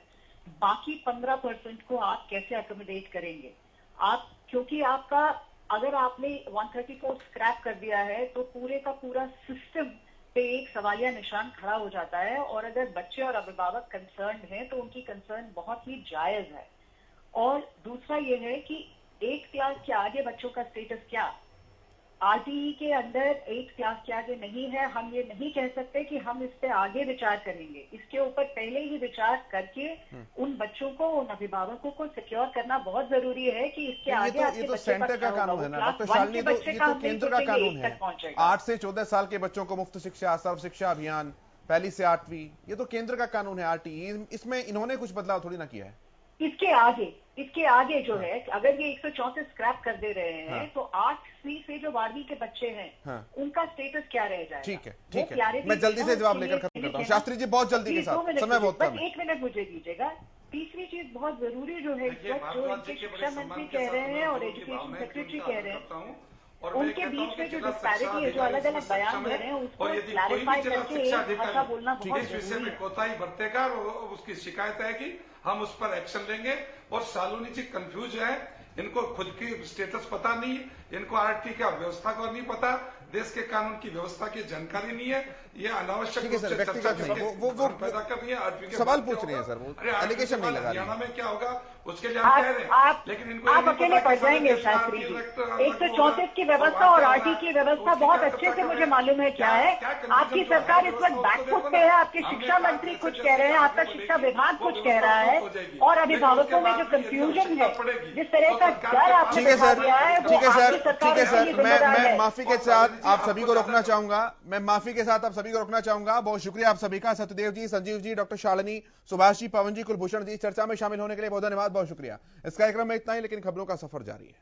बाकी 15% को आप कैसे अकोमोडेट करेंगे आप? क्योंकि आपका, अगर आपने 134 स्क्रैप कर दिया है, तो पूरे का पूरा सिस्टम पे एक सवालिया निशान खड़ा हो जाता है, और अगर बच्चे और अभिभावक कंसर्न हैं तो उनकी कंसर्न बहुत ही जायज है। और दूसरा ये है कि 8 क्लास के आगे बच्चों का स्टेटस क्या? RTE के अंदर 8 क्लास के आगे नहीं है। हम ये नहीं कह सकते कि हम इस पे आगे विचार करेंगे, इसके ऊपर पहले ही विचार करके उन बच्चों को, उन अभिभावकों को सिक्योर करना बहुत जरूरी है कि इसके आगे ये तो सेंटर का कानून है ना डॉक्टर शालिनी, ये तो केंद्र का कानून है। 8 से 14 साल के बच्चों को मुफ्त शिक्षा, सर्व शिक्षा अभियान, 1 से 8वीं, ये तो केंद्र का कानून है RTE। इसमें इन्होंने कुछ बदलाव थोड़ी ना किया है। इसके आगे जो है, अगर ये 134 स्क्रैप कर दे रहे हैं, तो 8वीं से जो 12वीं के बच्चे हैं, उनका स्टेटस क्या रह जाएगा? ठीक है, मैं जल्दी से जवाब लेकर खत्म करता हूँ। शास्त्री जी बहुत जल्दी के साथ, समय बहुत कम है। 1 मिनट मुझे दीजिएगा। तीसरी चीज बहुत जरूरी जो है, जो शिक्षा मंत्री कह रहे हैं और एजुकेशन सेक्रेटरी कह रहे हैं, उनके बीच में जो डिस्पैरिटी है, जो अलग अलग बयान दे रहे हैं, उसको क्लैरिफाई करके एक भाषा बोलना बहुत जरूरी है। कोताही बरतेगा और उसकी शिकायत है कि हम उस पर एक्शन लेंगे। और शालिनी जी कंफ्यूज है, इनको खुद की स्टेटस पता नहीं है, इनको RTE का व्यवस्था को नहीं पता, देश के कानून की व्यवस्था की जानकारी नहीं है, ये अनावश्यक रूप से व्यक्तिगत नहीं, वो पैदा कर रही है। RTE सवाल पूछ रही है सर, वो एलिगेशन नहीं लगा रही है। हरियाणा में क्या होगा उसके लिए हम कह रहे हैं, लेकिन इनको आप अकेले पड़ जाएंगे शास्त्री जी। 134 की व्यवस्था और RTE की व्यवस्था बहुत अच्छे से मुझे मालूम है क्या है। आपकी सरकार इस वक्त बैकफुट पे है, आपके शिक्षा मंत्री कुछ कह रहे हैं, आपका शिक्षा विभाग कुछ कह रहा है, और अभिभावकों में जो कंफ्यूजन है, जिस तरह का डर आपने दिखा दिया है, वो आपकी सरकार की जिम्मेदारी है। मैं माफी के साथ आप सभी को रोकना चाहूंगा, बहुत शुक्रिया आप सभी का। सत्यदेव जी, संजीव जी, डॉक्टर शालिनी, सुभाष जी, पवन जी, कुलभूषण जी, चर्चा में शामिल होने के लिए बहुत धन्यवाद, बहुत शुक्रिया। इस कार्यक्रम में इतना ही, लेकिन खबरों का सफर जारी है।